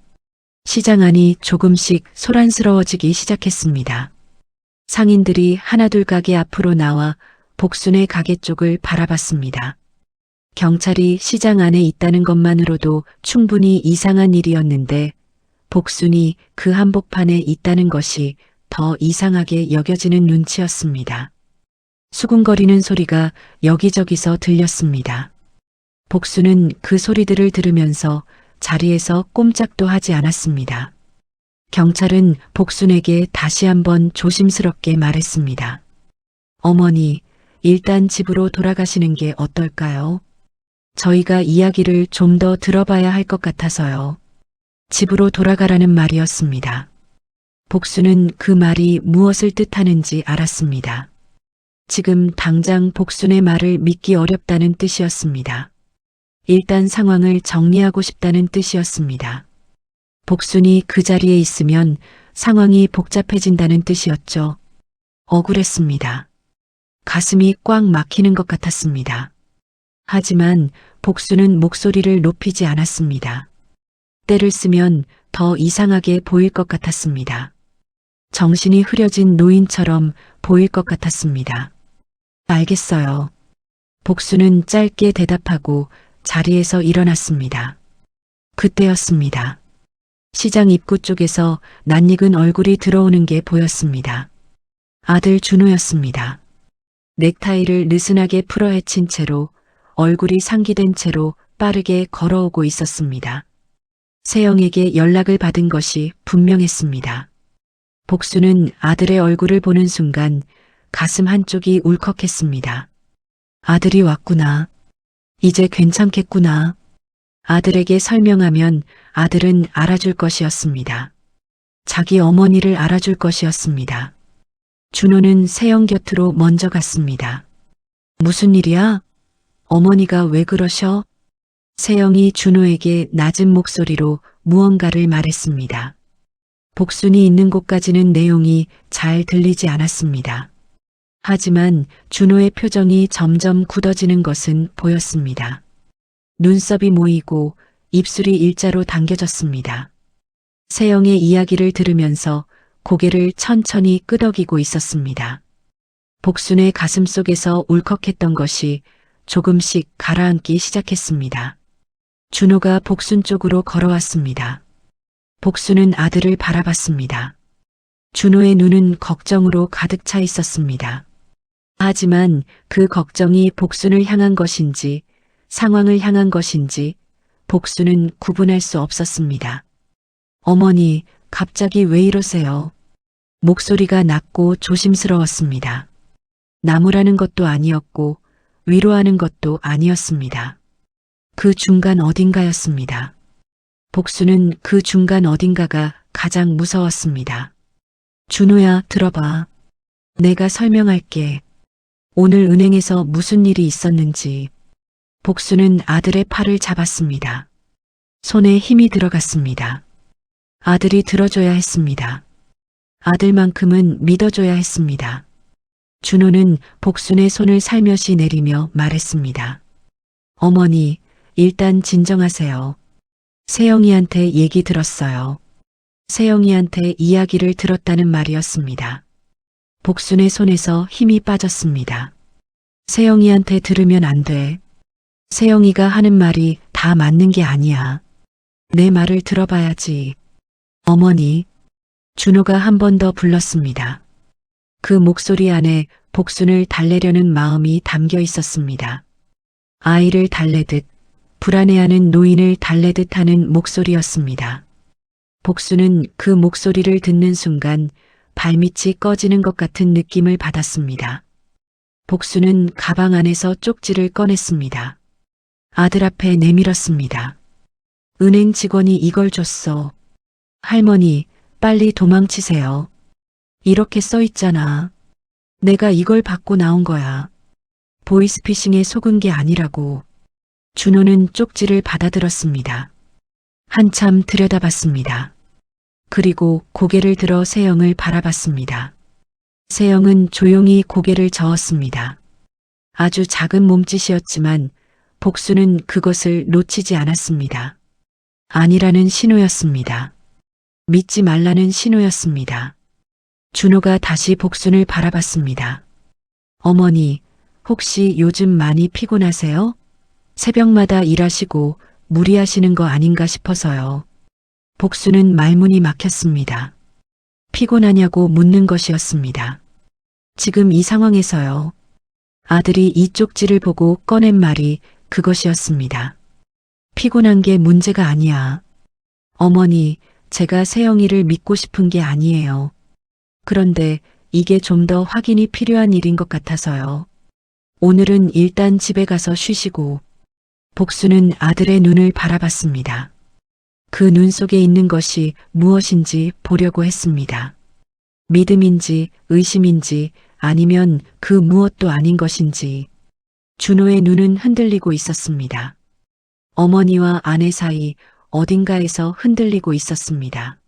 시장 안이 조금씩 소란스러워지기 시작했습니다. 상인들이 하나둘 가게 앞으로 나와 복순의 가게 쪽을 바라봤습니다. 경찰이 시장 안에 있다는 것만으로도 충분히 이상한 일이었는데 복순이 그 한복판에 있다는 것이 더 이상하게 여겨지는 눈치였습니다. 수군거리는 소리가 여기저기서 들렸습니다. 복순은 그 소리들을 들으면서 자리에서 꼼짝도 하지 않았습니다. 경찰은 복순에게 다시 한번 조심스럽게 말했습니다. 어머니, 일단 집으로 돌아가시는 게 어떨까요? 저희가 이야기를 좀 더 들어봐야 할 것 같아서요. 집으로 돌아가라는 말이었습니다. 복순은 그 말이 무엇을 뜻하는지 알았습니다. 지금 당장 복순의 말을 믿기 어렵다는 뜻이었습니다. 일단 상황을 정리하고 싶다는 뜻이었습니다. 복순이 그 자리에 있으면 상황이 복잡해진다는 뜻이었죠. 억울했습니다. 가슴이 꽉 막히는 것 같았습니다. 하지만 복순은 목소리를 높이지 않았습니다. 때를 쓰면 더 이상하게 보일 것 같았습니다. 정신이 흐려진 노인처럼 보일 것 같았습니다. 알겠어요. 복순은 짧게 대답하고 자리에서 일어났습니다. 그때였습니다. 시장 입구 쪽에서 낯익은 얼굴이 들어오는 게 보였습니다. 아들 준호였습니다. 넥타이를 느슨하게 풀어헤친 채로 얼굴이 상기된 채로 빠르게 걸어오고 있었습니다. 세영에게 연락을 받은 것이 분명했습니다. 복수는 아들의 얼굴을 보는 순간 가슴 한쪽이 울컥했습니다. 아들이 왔구나. 이제 괜찮겠구나. 아들에게 설명하면 아들은 알아줄 것이었습니다. 자기 어머니를 알아줄 것이었습니다. 준호는 세영 곁으로 먼저 갔습니다. 무슨 일이야? 어머니가 왜 그러셔? 세영이 준호에게 낮은 목소리로 무언가를 말했습니다. 복순이 있는 곳까지는 내용이 잘 들리지 않았습니다. 하지만 준호의 표정이 점점 굳어지는 것은 보였습니다. 눈썹이 모이고 입술이 일자로 당겨졌습니다. 세영의 이야기를 들으면서 고개를 천천히 끄덕이고 있었습니다. 복순의 가슴 속에서 울컥했던 것이 조금씩 가라앉기 시작했습니다. 준호가 복순 쪽으로 걸어왔습니다. 복순은 아들을 바라봤습니다. 준호의 눈은 걱정으로 가득 차 있었습니다. 하지만 그 걱정이 복순을 향한 것인지 상황을 향한 것인지 복순은 구분할 수 없었습니다. 어머니, 갑자기 왜 이러세요? 목소리가 낮고 조심스러웠습니다. 나무라는 것도 아니었고 위로하는 것도 아니었습니다. 그 중간 어딘가였습니다. 복수는 그 중간 어딘가가 가장 무서웠습니다. 준호야, 들어봐. 내가 설명할게. 오늘 은행에서 무슨 일이 있었는지. 복수는 아들의 팔을 잡았습니다. 손에 힘이 들어갔습니다. 아들이 들어줘야 했습니다. 아들만큼은 믿어줘야 했습니다. 준호는 복순의 손을 살며시 내리며 말했습니다. 어머니, 일단 진정하세요. 세영이한테 얘기 들었어요. 세영이한테 이야기를 들었다는 말이었습니다. 복순의 손에서 힘이 빠졌습니다. 세영이한테 들으면 안 돼. 세영이가 하는 말이 다 맞는 게 아니야. 내 말을 들어봐야지. 어머니, 준호가 한 번 더 불렀습니다. 그 목소리 안에 복순을 달래려는 마음이 담겨 있었습니다. 아이를 달래듯 불안해하는 노인을 달래듯 하는 목소리였습니다. 복순은 그 목소리를 듣는 순간 발밑이 꺼지는 것 같은 느낌을 받았습니다. 복순은 가방 안에서 쪽지를 꺼냈습니다. 아들 앞에 내밀었습니다. 은행 직원이 이걸 줬어. 할머니, 빨리 도망치세요. 이렇게 써 있잖아. 내가 이걸 받고 나온 거야. 보이스피싱에 속은 게 아니라고. 준호는 쪽지를 받아들었습니다. 한참 들여다봤습니다. 그리고 고개를 들어 세영을 바라봤습니다. 세영은 조용히 고개를 저었습니다. 아주 작은 몸짓이었지만 복수는 그것을 놓치지 않았습니다. 아니라는 신호였습니다. 믿지 말라는 신호였습니다. 준호가 다시 복순을 바라봤습니다. 어머니, 혹시 요즘 많이 피곤하세요? 새벽마다 일하시고 무리하시는 거 아닌가 싶어서요. 복순은 말문이 막혔습니다. 피곤하냐고 묻는 것이었습니다. 지금 이 상황에서요. 아들이 이 쪽지를 보고 꺼낸 말이 그것이었습니다. 피곤한 게 문제가 아니야. 어머니, 제가 세영이를 믿고 싶은 게 아니에요. 그런데 이게 좀 더 확인이 필요한 일인 것 같아서요. 오늘은 일단 집에 가서 쉬시고. 복수는 아들의 눈을 바라봤습니다. 그 눈 속에 있는 것이 무엇인지 보려고 했습니다. 믿음인지 의심인지 아니면 그 무엇도 아닌 것인지. 준호의 눈은 흔들리고 있었습니다. 어머니와 아내 사이 어딘가에서 흔들리고 있었습니다.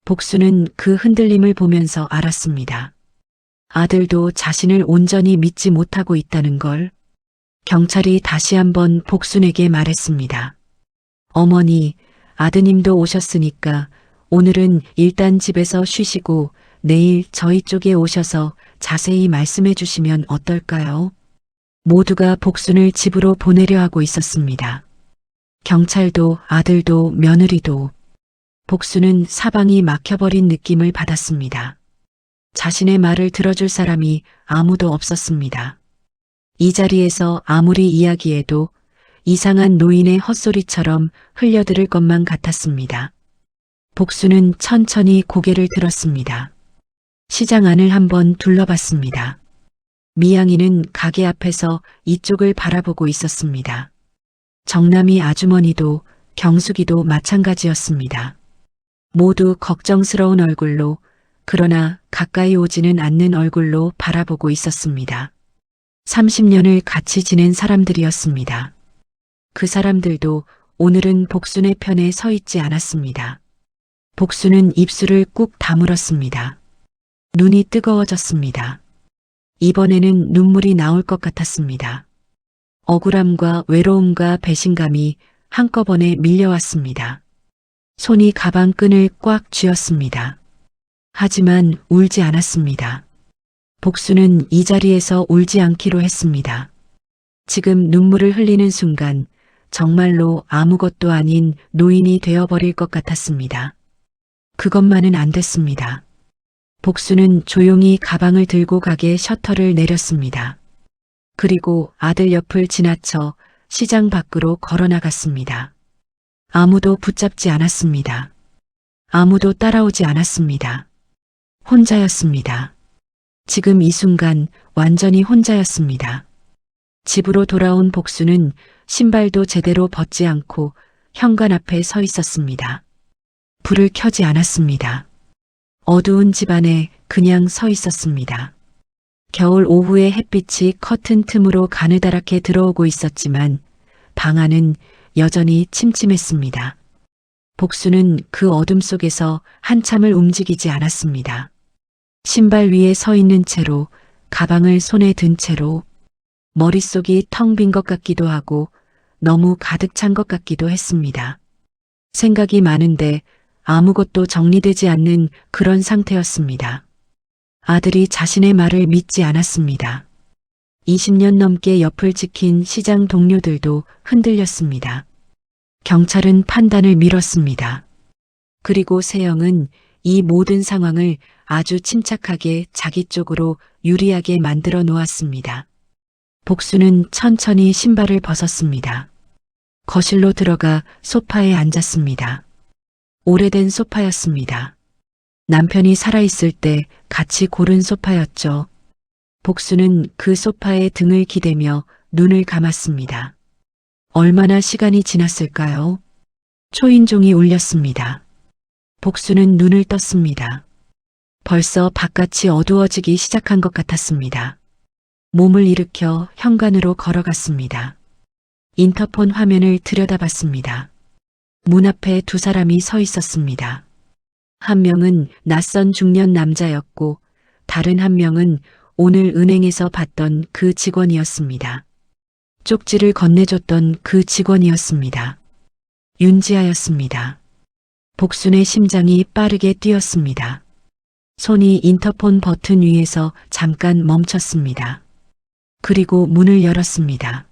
복수는 그 흔들림을 보면서 알았습니다. 아들도 자신을 온전히 믿지 못하고 있다는 걸. 경찰이 다시 한번 복순에게 말했습니다. 어머니, 아드님도 오셨으니까 오늘은 일단 집에서 쉬시고 내일 저희 쪽에 오셔서 자세히 말씀해 주시면 어떨까요? 모두가 복순을 집으로 보내려 하고 있었습니다. 경찰도 아들도 며느리도. 복순은 사방이 막혀버린 느낌을 받았습니다. 자신의 말을 들어줄 사람이 아무도 없었습니다. 이 자리에서 아무리 이야기해도 이상한 노인의 헛소리처럼 흘려들을 것만 같았습니다. 복수는 천천히 고개를 들었습니다. 시장 안을 한번 둘러봤습니다. 미양이는 가게 앞에서 이쪽을 바라보고 있었습니다. 정남이 아주머니도 경숙이도 마찬가지였습니다. 모두 걱정스러운 얼굴로, 그러나 가까이 오지는 않는 얼굴로 바라보고 있었습니다. 30년을 같이 지낸 사람들이었습니다. 그 사람들도 오늘은 복순의 편에 서 있지 않았습니다. 복순은 입술을 꾹 다물었습니다. 눈이 뜨거워졌습니다. 이번에는 눈물이 나올 것 같았습니다. 억울함과 외로움과 배신감이 한꺼번에 밀려왔습니다. 손이 가방 끈을 꽉 쥐었습니다. 하지만 울지 않았습니다. 복수는 이 자리에서 울지 않기로 했습니다. 지금 눈물을 흘리는 순간 정말로 아무것도 아닌 노인이 되어버릴 것 같았습니다. 그것만은 안 됐습니다. 복수는 조용히 가방을 들고 가게 셔터를 내렸습니다. 그리고 아들 옆을 지나쳐 시장 밖으로 걸어나갔습니다. 아무도 붙잡지 않았습니다. 아무도 따라오지 않았습니다. 혼자였습니다. 지금 이 순간 완전히 혼자였습니다. 집으로 돌아온 복수는 신발도 제대로 벗지 않고 현관 앞에 서 있었습니다. 불을 켜지 않았습니다. 어두운 집 안에 그냥 서 있었습니다. 겨울 오후의 햇빛이 커튼 틈으로 가느다랗게 들어오고 있었지만 방 안은 여전히 침침했습니다. 복수는 그 어둠 속에서 한참을 움직이지 않았습니다. 신발 위에 서 있는 채로, 가방을 손에 든 채로, 머릿속이 텅 빈 것 같기도 하고 너무 가득 찬 것 같기도 했습니다. 생각이 많은데 아무것도 정리되지 않는 그런 상태였습니다. 아들이 자신의 말을 믿지 않았습니다. 20년 넘게 옆을 지킨 시장 동료들도 흔들렸습니다. 경찰은 판단을 미뤘습니다. 그리고 세영은 이 모든 상황을 아주 침착하게 자기 쪽으로 유리하게 만들어 놓았습니다. 복수는 천천히 신발을 벗었습니다. 거실로 들어가 소파에 앉았습니다. 오래된 소파였습니다. 남편이 살아있을 때 같이 고른 소파였죠. 복수는 그 소파에 등을 기대며 눈을 감았습니다. 얼마나 시간이 지났을까요? 초인종이 울렸습니다. 복수는 눈을 떴습니다. 벌써 바깥이 어두워지기 시작한 것 같았습니다. 몸을 일으켜 현관으로 걸어갔습니다. 인터폰 화면을 들여다봤습니다. 문 앞에 두 사람이 서 있었습니다. 한 명은 낯선 중년 남자였고 다른 한 명은 오늘 은행에서 봤던 그 직원이었습니다. 쪽지를 건네줬던 그 직원이었습니다. 윤지아였습니다. 복순의 심장이 빠르게 뛰었습니다. 손이 인터폰 버튼 위에서 잠깐 멈췄습니다. 그리고 문을 열었습니다.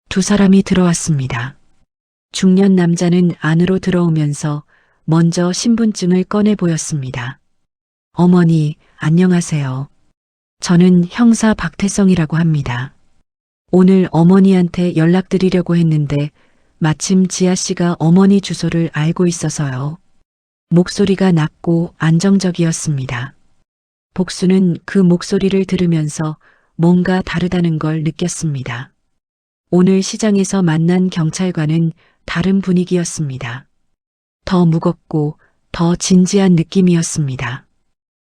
두 사람이 들어왔습니다. 중년 남자는 안으로 들어오면서 먼저 신분증을 꺼내 보였습니다. 어머니, 안녕하세요. 저는 형사 박태성이라고 합니다. 오늘 어머니한테 연락드리려고 했는데 마침 지아 씨가 어머니 주소를 알고 있어서요. 목소리가 낮고 안정적이었습니다. 복수는 그 목소리를 들으면서 뭔가 다르다는 걸 느꼈습니다. 오늘 시장에서 만난 경찰관은 다른 분위기였습니다. 더 무겁고 더 진지한 느낌이었습니다.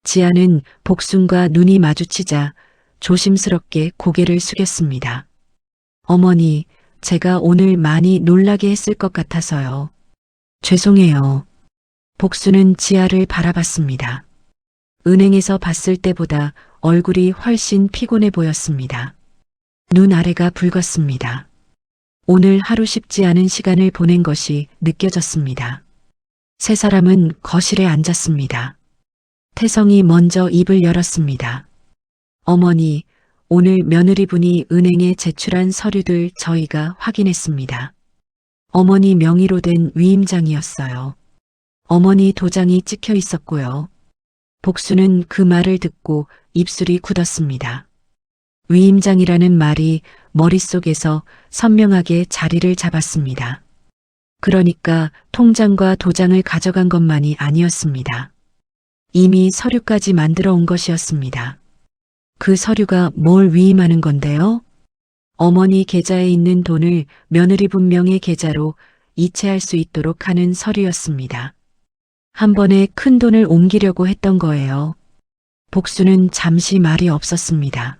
지아는 복순과 눈이 마주치자 조심스럽게 고개를 숙였습니다. 어머니, 제가 오늘 많이 놀라게 했을 것 같아서요. 죄송해요. 복수는 지아를 바라봤습니다. 은행에서 봤을 때보다 얼굴이 훨씬 피곤해 보였습니다. 눈 아래가 붉었습니다. 오늘 하루 쉽지 않은 시간을 보낸 것이 느껴졌습니다. 세 사람은 거실에 앉았습니다. 태성이 먼저 입을 열었습니다. 어머니, 오늘 며느리분이 은행에 제출한 서류들 저희가 확인했습니다. 어머니 명의로 된 위임장이었어요. 어머니 도장이 찍혀 있었고요. 복수는 그 말을 듣고 입술이 굳었습니다. 위임장이라는 말이 머릿속에서 선명하게 자리를 잡았습니다. 그러니까 통장과 도장을 가져간 것만이 아니었습니다. 이미 서류까지 만들어 온 것이었습니다. 그 서류가 뭘 위임하는 건데요? 어머니 계좌에 있는 돈을 며느리분 명의 계좌로 이체할 수 있도록 하는 서류였습니다. 한 번에 큰 돈을 옮기려고 했던 거예요. 복수는 잠시 말이 없었습니다.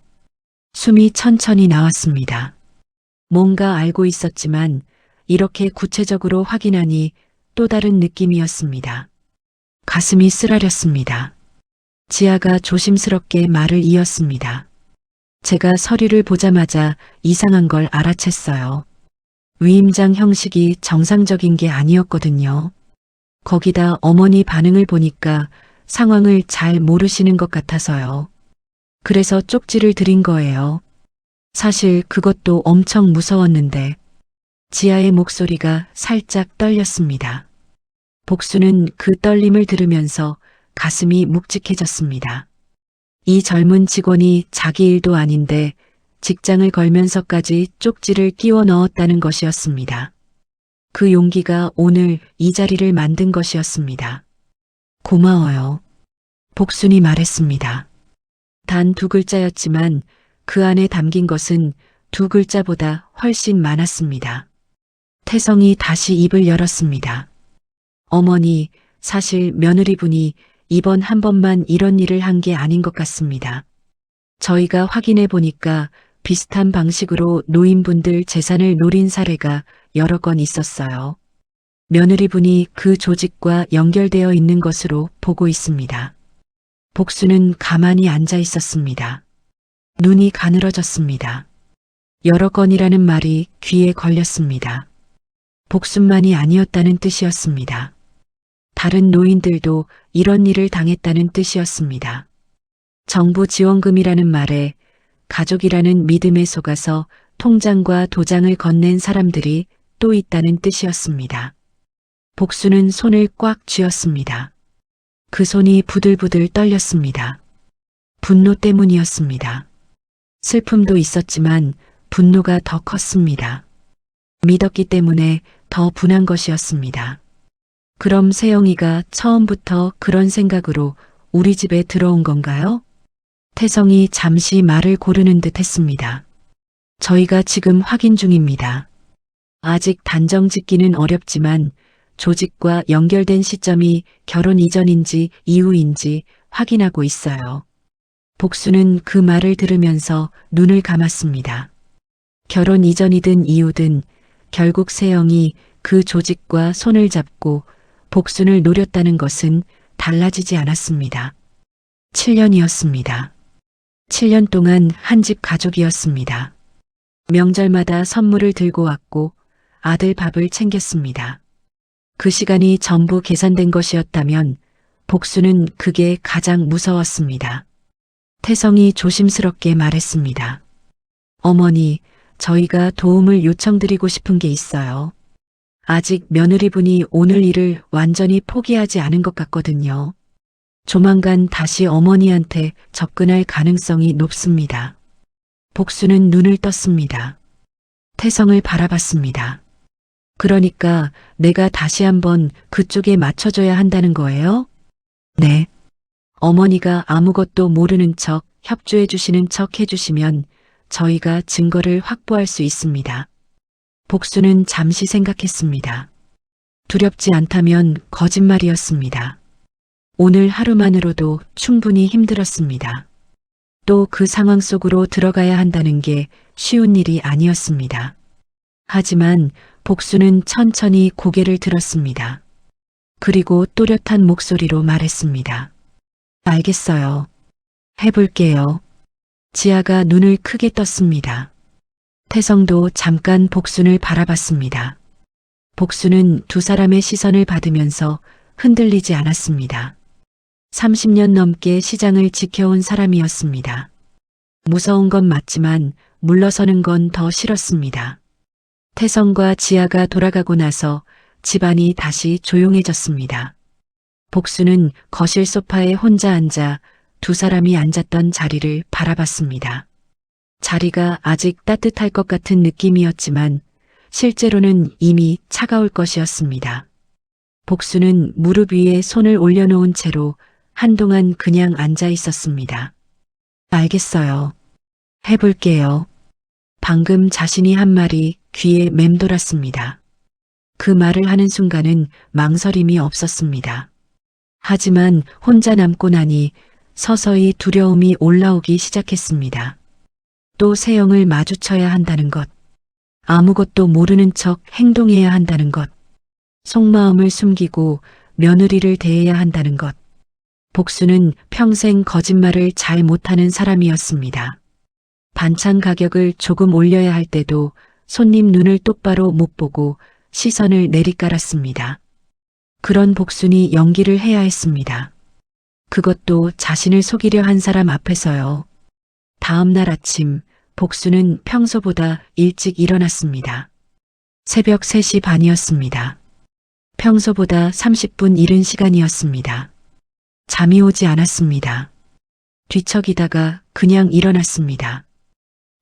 숨이 천천히 나왔습니다. 뭔가 알고 있었지만 이렇게 구체적으로 확인하니 또 다른 느낌이었습니다. 가슴이 쓰라렸습니다. 지아가 조심스럽게 말을 이었습니다. 제가 서류를 보자마자 이상한 걸 알아챘어요. 위임장 형식이 정상적인 게 아니었거든요. 거기다 어머니 반응을 보니까 상황을 잘 모르시는 것 같아서요. 그래서 쪽지를 드린 거예요. 사실 그것도 엄청 무서웠는데 지아의 목소리가 살짝 떨렸습니다. 복수는 그 떨림을 들으면서 가슴이 묵직해졌습니다. 이 젊은 직원이 자기 일도 아닌데 직장을 걸면서까지 쪽지를 끼워 넣었다는 것이었습니다. 그 용기가 오늘 이 자리를 만든 것이었습니다. 고마워요. 복순이 말했습니다. 단 2글자였지만 그 안에 담긴 것은 2글자보다 훨씬 많았습니다. 태성이 다시 입을 열었습니다. 어머니, 사실 며느리분이 이번 한 번만 이런 일을 한 게 아닌 것 같습니다. 저희가 확인해 보니까 비슷한 방식으로 노인분들 재산을 노린 사례가 여러 건 있었어요. 며느리분이 그 조직과 연결되어 있는 것으로 보고 있습니다. 복수는 가만히 앉아 있었습니다. 눈이 가늘어졌습니다. 여러 건이라는 말이 귀에 걸렸습니다. 복순만이 아니었다는 뜻이었습니다. 다른 노인들도 이런 일을 당했다는 뜻이었습니다. 정부 지원금이라는 말에 가족이라는 믿음에 속아서 통장과 도장을 건넨 사람들이 또 있다는 뜻이었습니다. 복수는 손을 꽉 쥐었습니다. 그 손이 부들부들 떨렸습니다. 분노 때문이었습니다. 슬픔도 있었지만 분노가 더 컸습니다. 믿었기 때문에 더 분한 것이었습니다. 그럼 세영이가 처음부터 그런 생각으로 우리 집에 들어온 건가요? 태성이 잠시 말을 고르는 듯 했습니다. 저희가 지금 확인 중입니다. 아직 단정 짓기는 어렵지만 조직과 연결된 시점이 결혼 이전인지 이후인지 확인하고 있어요. 복수는 그 말을 들으면서 눈을 감았습니다. 결혼 이전이든 이후든 결국 세영이 그 조직과 손을 잡고 복순을 노렸다는 것은 달라지지 않았습니다. 7년이었습니다. 7년 동안 한 집 가족이었습니다. 명절마다 선물을 들고 왔고 아들 밥을 챙겼습니다. 그 시간이 전부 계산된 것이었다면 복수는 그게 가장 무서웠습니다. 태성이 조심스럽게 말했습니다. 어머니, 저희가 도움을 요청드리고 싶은 게 있어요. 아직 며느리분이 오늘 일을 완전히 포기하지 않은 것 같거든요. 조만간 다시 어머니한테 접근할 가능성이 높습니다. 복수는 눈을 떴습니다. 태성을 바라봤습니다. 그러니까 내가 다시 한번 그쪽에 맞춰줘야 한다는 거예요? 네. 어머니가 아무것도 모르는 척 협조해 주시는 척 해주시면 저희가 증거를 확보할 수 있습니다. 복수는 잠시 생각했습니다. 두렵지 않다면 거짓말이었습니다. 오늘 하루만으로도 충분히 힘들었습니다. 또 그 상황 속으로 들어가야 한다는 게 쉬운 일이 아니었습니다. 하지만 복수는 천천히 고개를 들었습니다. 그리고 또렷한 목소리로 말했습니다. 알겠어요. 해볼게요. 지아가 눈을 크게 떴습니다. 태성도 잠깐 복순을 바라봤습니다. 복순은 두 사람의 시선을 받으면서 흔들리지 않았습니다. 30년 넘게 시장을 지켜온 사람이었습니다. 무서운 건 맞지만 물러서는 건 더 싫었습니다. 태성과 지아가 돌아가고 나서 집안이 다시 조용해졌습니다. 복수는 거실 소파에 혼자 앉아 두 사람이 앉았던 자리를 바라봤습니다. 자리가 아직 따뜻할 것 같은 느낌이었지만 실제로는 이미 차가울 것이었습니다. 복수는 무릎 위에 손을 올려놓은 채로 한동안 그냥 앉아 있었습니다. 알겠어요. 해볼게요. 방금 자신이 한 말이 귀에 맴돌았습니다. 그 말을 하는 순간은 망설임이 없었습니다. 하지만 혼자 남고 나니 서서히 두려움이 올라오기 시작했습니다. 또 세영을 마주쳐야 한다는 것, 아무것도 모르는 척 행동해야 한다는 것, 속마음을 숨기고 며느리를 대해야 한다는 것. 복수는 평생 거짓말을 잘 못하는 사람이었습니다. 반찬 가격을 조금 올려야 할 때도 손님 눈을 똑바로 못 보고 시선을 내리깔았습니다. 그런 복순이 연기를 해야 했습니다. 그것도 자신을 속이려 한 사람 앞에서요. 다음 날 아침, 복수는 평소보다 일찍 일어났습니다. 새벽 3시 반이었습니다. 평소보다 30분 이른 시간이었습니다. 잠이 오지 않았습니다. 뒤척이다가 그냥 일어났습니다.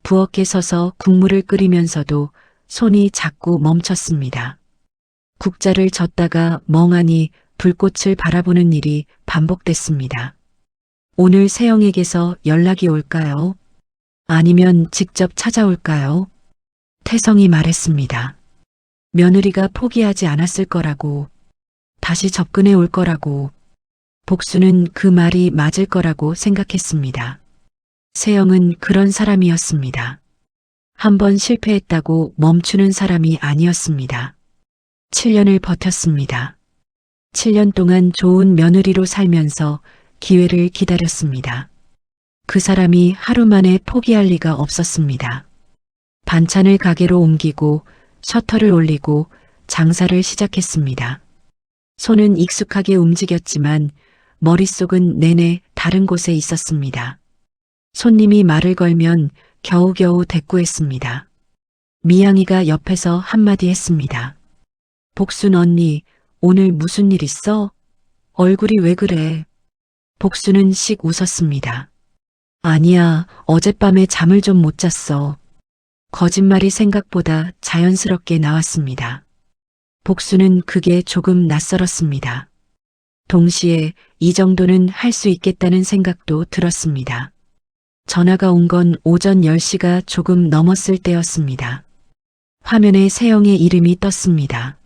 부엌에 서서 국물을 끓이면서도 손이 자꾸 멈췄습니다. 국자를 젓다가 멍하니 불꽃을 바라보는 일이 반복됐습니다. 오늘 세영에게서 연락이 올까요? 아니면 직접 찾아올까요? 태성이 말했습니다. 며느리가 포기하지 않았을 거라고, 다시 접근해 올 거라고. 복수는 그 말이 맞을 거라고 생각했습니다. 세영은 그런 사람이었습니다. 한번 실패했다고 멈추는 사람이 아니었습니다. 7년을 버텼습니다. 7년 동안 좋은 며느리로 살면서 기회를 기다렸습니다. 그 사람이 하루 만에 포기할 리가 없었습니다. 반찬을 가게로 옮기고 셔터를 올리고 장사를 시작했습니다. 손은 익숙하게 움직였지만 머릿속은 내내 다른 곳에 있었습니다. 손님이 말을 걸면 겨우겨우 대꾸했습니다. 미양이가 옆에서 한마디 했습니다. 복순 언니, 오늘 무슨 일 있어? 얼굴이 왜 그래? 복수는 씩 웃었습니다. 아니야, 어젯밤에 잠을 좀 못 잤어. 거짓말이 생각보다 자연스럽게 나왔습니다. 복수는 그게 조금 낯설었습니다. 동시에 이 정도는 할 수 있겠다는 생각도 들었습니다. 전화가 온 건 오전 10시가 조금 넘었을 때였습니다. 화면에 세영의 이름이 떴습니다.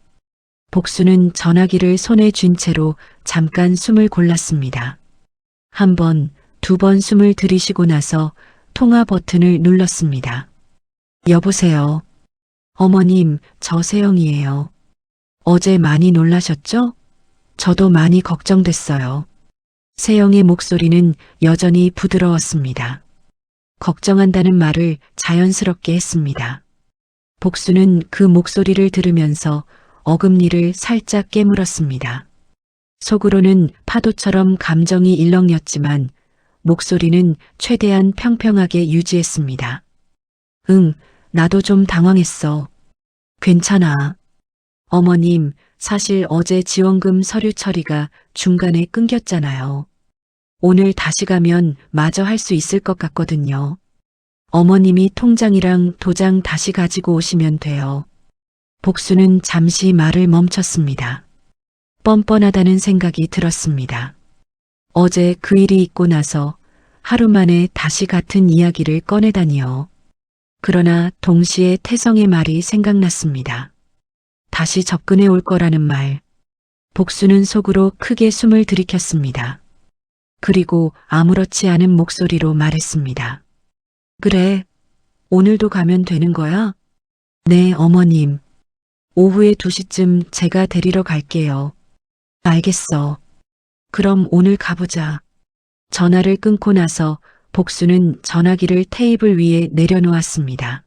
복수는 전화기를 손에 쥔 채로 잠깐 숨을 골랐습니다. 한 번, 두 번 숨을 들이쉬고 나서 통화 버튼을 눌렀습니다. 여보세요. 어머님, 저 세영이에요. 어제 많이 놀라셨죠? 저도 많이 걱정됐어요. 세영의 목소리는 여전히 부드러웠습니다. 걱정한다는 말을 자연스럽게 했습니다. 복수는 그 목소리를 들으면서 어금니를 살짝 깨물었습니다. 속으로는 파도처럼 감정이 일렁였지만 목소리는 최대한 평평하게 유지했습니다. 응, 나도 좀 당황했어. 괜찮아. 어머님, 사실 어제 지원금 서류 처리가 중간에 끊겼잖아요. 오늘 다시 가면 마저 할 수 있을 것 같거든요. 어머님이 통장이랑 도장 다시 가지고 오시면 돼요. 복수는 잠시 말을 멈췄습니다. 뻔뻔하다는 생각이 들었습니다. 어제 그 일이 있고 나서 하루 만에 다시 같은 이야기를 꺼내다니요. 그러나 동시에 태성의 말이 생각났습니다. 다시 접근해 올 거라는 말. 복수는 속으로 크게 숨을 들이켰습니다. 그리고 아무렇지 않은 목소리로 말했습니다. 그래, 오늘도 가면 되는 거야? 네, 어머님. 오후에 2시쯤 제가 데리러 갈게요. 알겠어. 그럼 오늘 가보자. 전화를 끊고 나서 복수는 전화기를 테이블 위에 내려놓았습니다.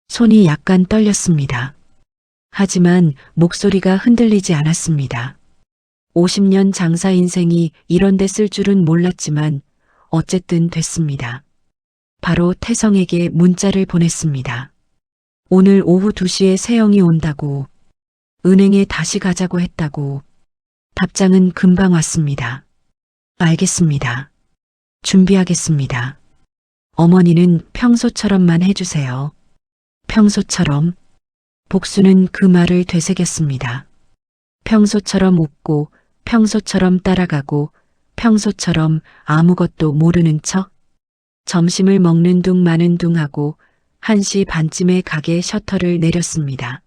손이 약간 떨렸습니다. 하지만 목소리가 흔들리지 않았습니다. 50년 장사 인생이 이런 데 쓸 줄은 몰랐지만 어쨌든 됐습니다. 바로 태성에게 문자를 보냈습니다. 오늘 오후 2시에 세영이 온다고, 은행에 다시 가자고 했다고. 답장은 금방 왔습니다. 알겠습니다. 준비하겠습니다. 어머니는 평소처럼만 해주세요. 평소처럼. 복수는 그 말을 되새겼습니다. 평소처럼 웃고, 평소처럼 따라가고, 평소처럼 아무것도 모르는 척. 점심을 먹는 둥 마는 둥 하고 1시 반쯤에 가게 셔터를 내렸습니다.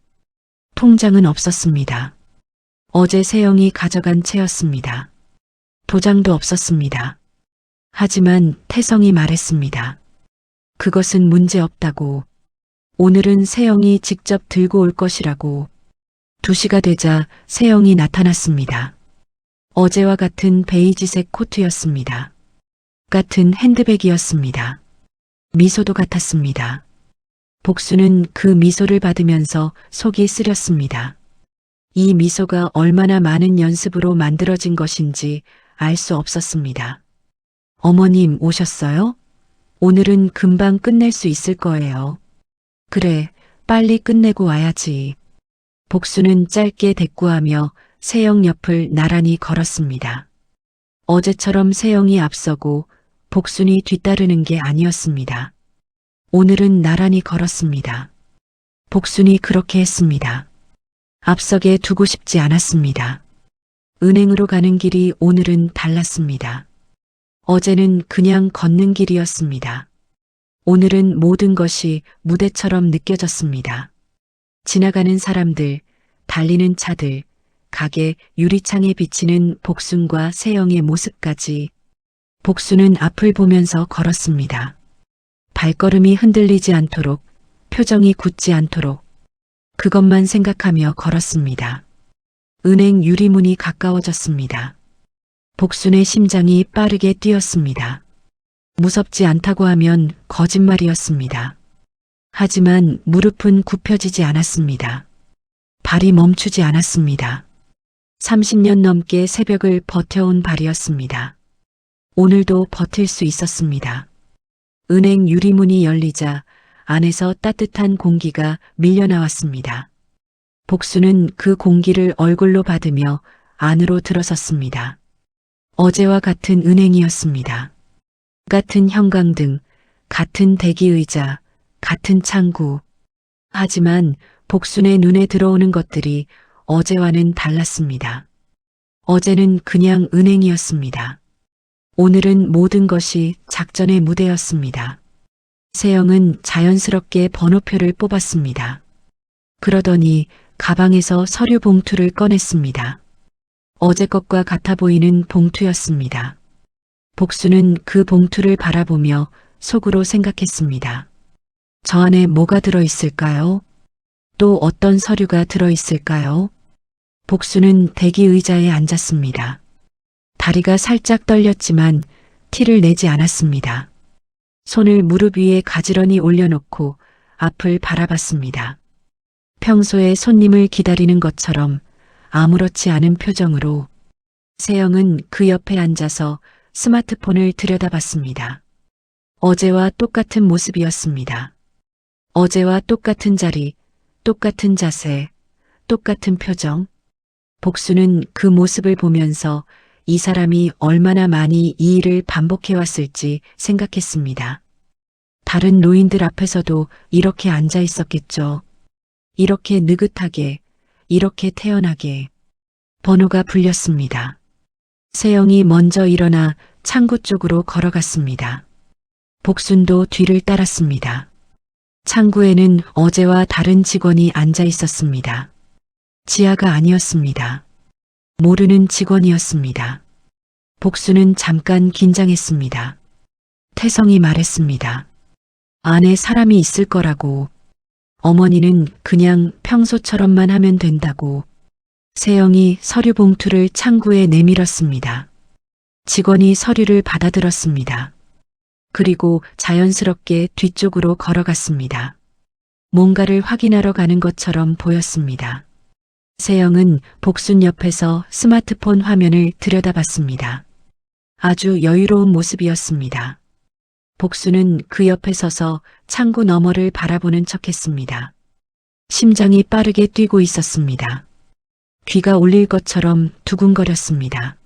통장은 없었습니다. 어제 세영이 가져간 채였습니다. 도장도 없었습니다. 하지만 태성이 말했습니다. 그것은 문제 없다고. 오늘은 세영이 직접 들고 올 것이라고. 2시가 되자 세영이 나타났습니다. 어제와 같은 베이지색 코트였습니다. 같은 핸드백이었습니다. 미소도 같았습니다. 복수는 그 미소를 받으면서 속이 쓰렸습니다. 이 미소가 얼마나 많은 연습으로 만들어진 것인지 알 수 없었습니다. 어머님 오셨어요? 오늘은 금방 끝낼 수 있을 거예요. 그래, 빨리 끝내고 와야지. 복수는 짧게 대꾸하며 세영 옆을 나란히 걸었습니다. 어제처럼 세영이 앞서고 복순이 뒤따르는 게 아니었습니다. 오늘은 나란히 걸었습니다. 복순이 그렇게 했습니다. 앞서게 두고 싶지 않았습니다. 은행으로 가는 길이 오늘은 달랐습니다. 어제는 그냥 걷는 길이었습니다. 오늘은 모든 것이 무대처럼 느껴졌습니다. 지나가는 사람들, 달리는 차들, 가게 유리창에 비치는 복순과 세영의 모습까지. 복순은 앞을 보면서 걸었습니다. 발걸음이 흔들리지 않도록, 표정이 굳지 않도록 그것만 생각하며 걸었습니다. 은행 유리문이 가까워졌습니다. 복순의 심장이 빠르게 뛰었습니다. 무섭지 않다고 하면 거짓말이었습니다. 하지만 무릎은 굽혀지지 않았습니다. 발이 멈추지 않았습니다. 30년 넘게 새벽을 버텨온 발이었습니다. 오늘도 버틸 수 있었습니다. 은행 유리문이 열리자 안에서 따뜻한 공기가 밀려나왔습니다. 복수는 그 공기를 얼굴로 받으며 안으로 들어섰습니다. 어제와 같은 은행이었습니다. 같은 형광등, 같은 대기의자, 같은 창구. 하지만 복순의 눈에 들어오는 것들이 어제와는 달랐습니다. 어제는 그냥 은행이었습니다. 오늘은 모든 것이 작전의 무대였습니다. 세영은 자연스럽게 번호표를 뽑았습니다. 그러더니 가방에서 서류 봉투를 꺼냈습니다. 어제 것과 같아 보이는 봉투였습니다. 복수는 그 봉투를 바라보며 속으로 생각했습니다. 저 안에 뭐가 들어있을까요? 또 어떤 서류가 들어있을까요? 복수는 대기 의자에 앉았습니다. 다리가 살짝 떨렸지만 티를 내지 않았습니다. 손을 무릎 위에 가지런히 올려놓고 앞을 바라봤습니다. 평소에 손님을 기다리는 것처럼 아무렇지 않은 표정으로 세영은 그 옆에 앉아서 스마트폰을 들여다봤습니다. 어제와 똑같은 모습이었습니다. 어제와 똑같은 자리, 똑같은 자세, 똑같은 표정. 복수는 그 모습을 보면서 이 사람이 얼마나 많이 이 일을 반복해왔을지 생각했습니다. 다른 노인들 앞에서도 이렇게 앉아 있었겠죠. 이렇게 느긋하게, 이렇게 태연하게. 번호가 불렸습니다. 세영이 먼저 일어나 창구 쪽으로 걸어갔습니다. 복순도 뒤를 따랐습니다. 창구에는 어제와 다른 직원이 앉아 있었습니다. 지아가 아니었습니다. 모르는 직원이었습니다. 복수는 잠깐 긴장했습니다. 태성이 말했습니다. 안에 사람이 있을 거라고. 어머니는 그냥 평소처럼만 하면 된다고. 세영이 서류 봉투를 창구에 내밀었습니다. 직원이 서류를 받아들었습니다. 그리고 자연스럽게 뒤쪽으로 걸어갔습니다. 뭔가를 확인하러 가는 것처럼 보였습니다. 세영은 복순 옆에서 스마트폰 화면을 들여다봤습니다. 아주 여유로운 모습이었습니다. 복순은 그 옆에 서서 창구 너머를 바라보는 척했습니다. 심장이 빠르게 뛰고 있었습니다. 귀가 울릴 것처럼 두근거렸습니다.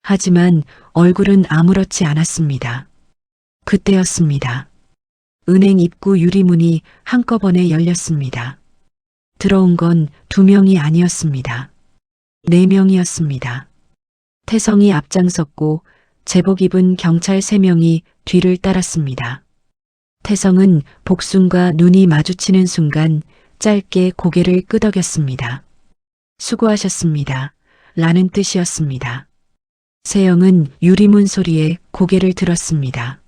하지만 얼굴은 아무렇지 않았습니다. 그때였습니다. 은행 입구 유리문이 한꺼번에 열렸습니다. 들어온 건 2명이 아니었습니다. 4명이었습니다. 태성이 앞장섰고 제복 입은 경찰 3명이 뒤를 따랐습니다. 태성은 복순과 눈이 마주치는 순간 짧게 고개를 끄덕였습니다. 수고하셨습니다. 라는 뜻이었습니다. 세영은 유리문 소리에 고개를 들었습니다.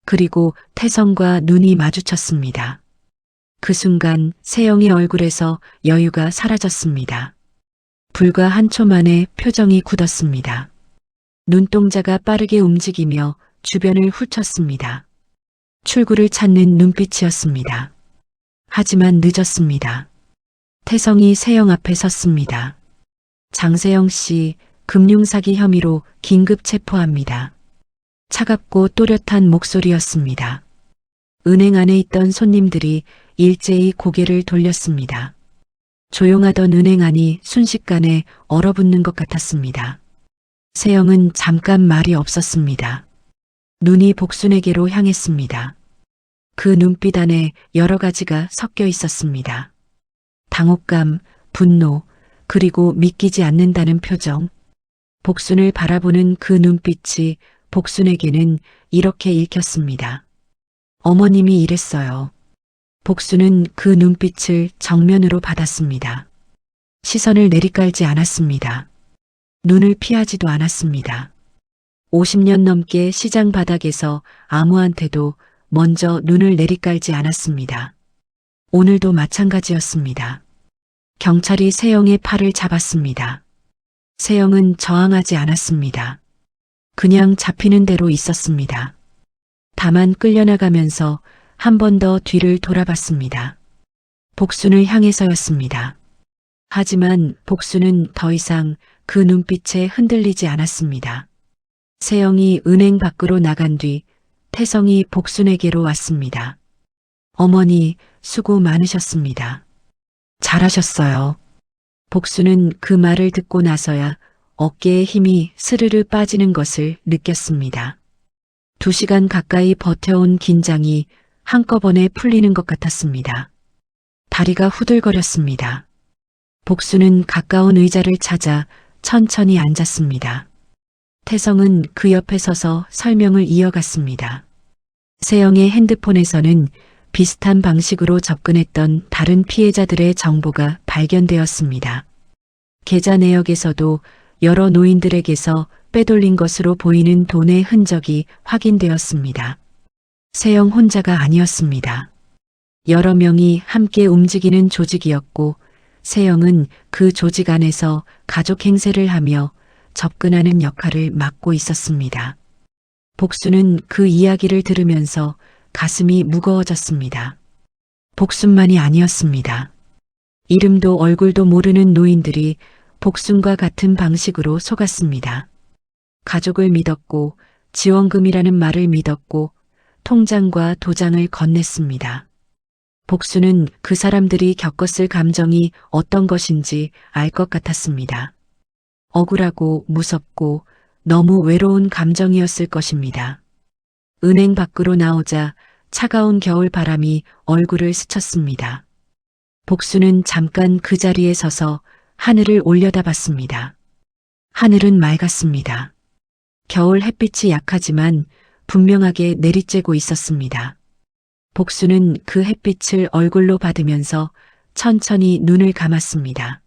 그리고 태성과 눈이 마주쳤습니다. 그 순간 세영의 얼굴에서 여유가 사라졌습니다. 불과 한 초 만에 표정이 굳었습니다. 눈동자가 빠르게 움직이며 주변을 훑었습니다. 출구를 찾는 눈빛이었습니다. 하지만 늦었습니다. 태성이 세영 앞에 섰습니다. 장세영 씨, 금융사기 혐의로 긴급 체포합니다. 차갑고 또렷한 목소리였습니다. 은행 안에 있던 손님들이 일제히 고개를 돌렸습니다. 조용하던 은행 안이 순식간에 얼어붙는 것 같았습니다. 세영은 잠깐 말이 없었습니다. 눈이 복순에게로 향했습니다. 그 눈빛 안에 여러 가지가 섞여 있었습니다. 당혹감, 분노, 그리고 믿기지 않는다는 표정. 복순을 바라보는 그 눈빛이 복순에게는 이렇게 읽혔습니다. 어머님이 이랬어요. 복순은 그 눈빛을 정면으로 받았습니다. 시선을 내리깔지 않았습니다. 눈을 피하지도 않았습니다. 50년 넘게 시장 바닥에서 아무한테도 먼저 눈을 내리깔지 않았습니다. 오늘도 마찬가지였습니다. 경찰이 세영의 팔을 잡았습니다. 세영은 저항하지 않았습니다. 그냥 잡히는 대로 있었습니다. 다만 끌려나가면서 한 번 더 뒤를 돌아봤습니다. 복순을 향해서였습니다. 하지만 복순은 더 이상 그 눈빛에 흔들리지 않았습니다. 세영이 은행 밖으로 나간 뒤 태성이 복순에게로 왔습니다. 어머니, 수고 많으셨습니다. 잘하셨어요. 복순은 그 말을 듣고 나서야 어깨에 힘이 스르르 빠지는 것을 느꼈습니다. 2시간 가까이 버텨온 긴장이 한꺼번에 풀리는 것 같았습니다. 다리가 후들거렸습니다. 복순은 가까운 의자를 찾아 천천히 앉았습니다. 태성은 그 옆에 서서 설명을 이어갔습니다. 세영의 핸드폰에서는 비슷한 방식으로 접근했던 다른 피해자들의 정보가 발견되었습니다. 계좌 내역에서도 여러 노인들에게서 빼돌린 것으로 보이는 돈의 흔적이 확인되었습니다. 세영 혼자가 아니었습니다. 여러 명이 함께 움직이는 조직이었고 세영은 그 조직 안에서 가족 행세를 하며 접근하는 역할을 맡고 있었습니다. 복순은 그 이야기를 들으면서 가슴이 무거워졌습니다. 복순만이 아니었습니다. 이름도 얼굴도 모르는 노인들이 복순과 같은 방식으로 속았습니다. 가족을 믿었고 지원금이라는 말을 믿었고 통장과 도장을 건넸습니다. 복순은 그 사람들이 겪었을 감정이 어떤 것인지 알 것 같았습니다. 억울하고 무섭고 너무 외로운 감정이었을 것입니다. 은행 밖으로 나오자 차가운 겨울 바람이 얼굴을 스쳤습니다. 복순은 잠깐 그 자리에 서서 하늘을 올려다봤습니다. 하늘은 맑았습니다. 겨울 햇빛이 약하지만 분명하게 내리쬐고 있었습니다. 복순은 그 햇빛을 얼굴로 받으면서 천천히 눈을 감았습니다.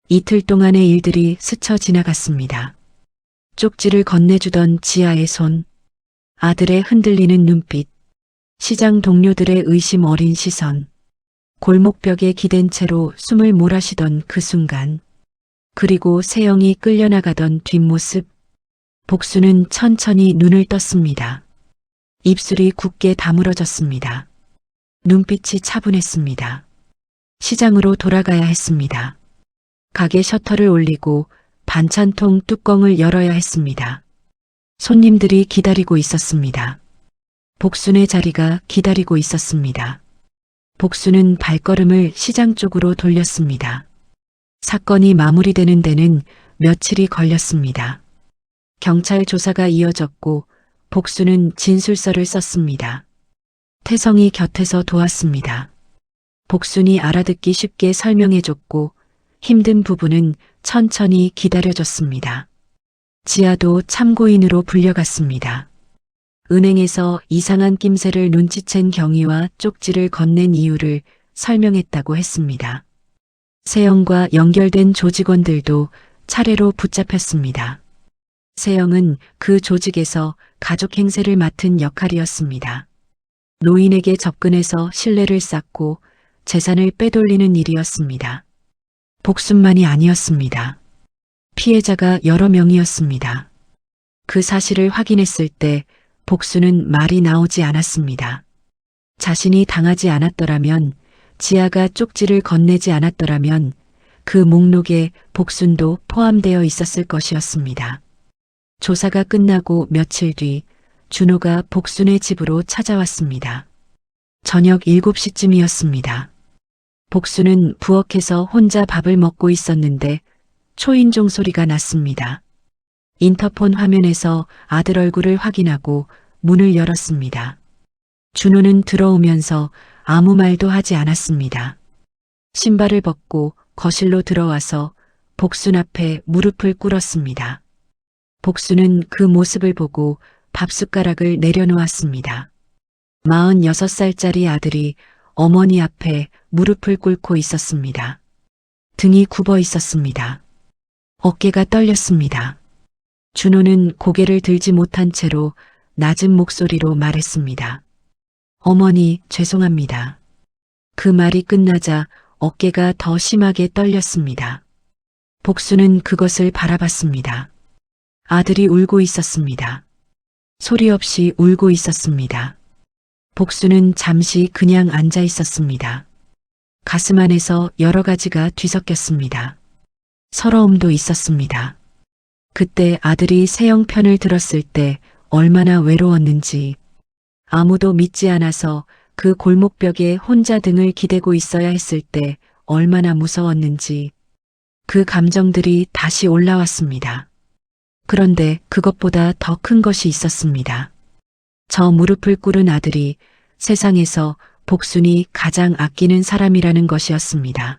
이틀 동안의 일들이 스쳐 지나갔습니다. 쪽지를 건네주던 지아의 손, 아들의 흔들리는 눈빛, 시장 동료들의 의심 어린 시선, 골목벽에 기댄 채로 숨을 몰아쉬던 그 순간, 그리고 세영이 끌려나가던 뒷모습, 복순은 천천히 눈을 떴습니다. 입술이 굳게 다물어졌습니다. 눈빛이 차분했습니다. 시장으로 돌아가야 했습니다. 가게 셔터를 올리고 반찬통 뚜껑을 열어야 했습니다. 손님들이 기다리고 있었습니다. 복순의 자리가 기다리고 있었습니다. 복순은 발걸음을 시장 쪽으로 돌렸습니다. 사건이 마무리되는 데는 며칠이 걸렸습니다. 경찰 조사가 이어졌고 복수는 진술서를 썼습니다. 태성이 곁에서 도왔습니다. 복순이 알아듣기 쉽게 설명해줬고 힘든 부분은 천천히 기다려줬습니다. 지아도 참고인으로 불려갔습니다. 은행에서 이상한 낌새를 눈치챈 경위와 쪽지를 건넨 이유를 설명했다고 했습니다. 세영과 연결된 조직원들도 차례로 붙잡혔습니다. 세영은 그 조직에서 가족 행세를 맡은 역할이었습니다. 노인에게 접근해서 신뢰를 쌓고 재산을 빼돌리는 일이었습니다. 복순만이 아니었습니다. 피해자가 여러 명이었습니다. 그 사실을 확인했을 때 복수는 말이 나오지 않았습니다. 자신이 당하지 않았더라면, 지아가 쪽지를 건네지 않았더라면 그 목록에 복순도 포함되어 있었을 것이었습니다. 조사가 끝나고 며칠 뒤 준호가 복순의 집으로 찾아왔습니다. 저녁 7시쯤이었습니다. 복순은 부엌에서 혼자 밥을 먹고 있었는데 초인종 소리가 났습니다. 인터폰 화면에서 아들 얼굴을 확인하고 문을 열었습니다. 준호는 들어오면서 아무 말도 하지 않았습니다. 신발을 벗고 거실로 들어와서 복순 앞에 무릎을 꿇었습니다. 복순은 그 모습을 보고 밥숟가락을 내려놓았습니다. 46살짜리 아들이 어머니 앞에 무릎을 꿇고 있었습니다. 등이 굽어 있었습니다. 어깨가 떨렸습니다. 준호는 고개를 들지 못한 채로 낮은 목소리로 말했습니다. 어머니, 죄송합니다. 그 말이 끝나자 어깨가 더 심하게 떨렸습니다. 복수는 그것을 바라봤습니다. 아들이 울고 있었습니다. 소리 없이 울고 있었습니다. 복수는 잠시 그냥 앉아 있었습니다. 가슴 안에서 여러 가지가 뒤섞였습니다. 서러움도 있었습니다. 그때 아들이 세영 편을 들었을 때 얼마나 외로웠는지, 아무도 믿지 않아서 그 골목벽에 혼자 등을 기대고 있어야 했을 때 얼마나 무서웠는지, 그 감정들이 다시 올라왔습니다. 그런데 그것보다 더 큰 것이 있었습니다. 저 무릎을 꿇은 아들이 세상에서 복순이 가장 아끼는 사람이라는 것이었습니다.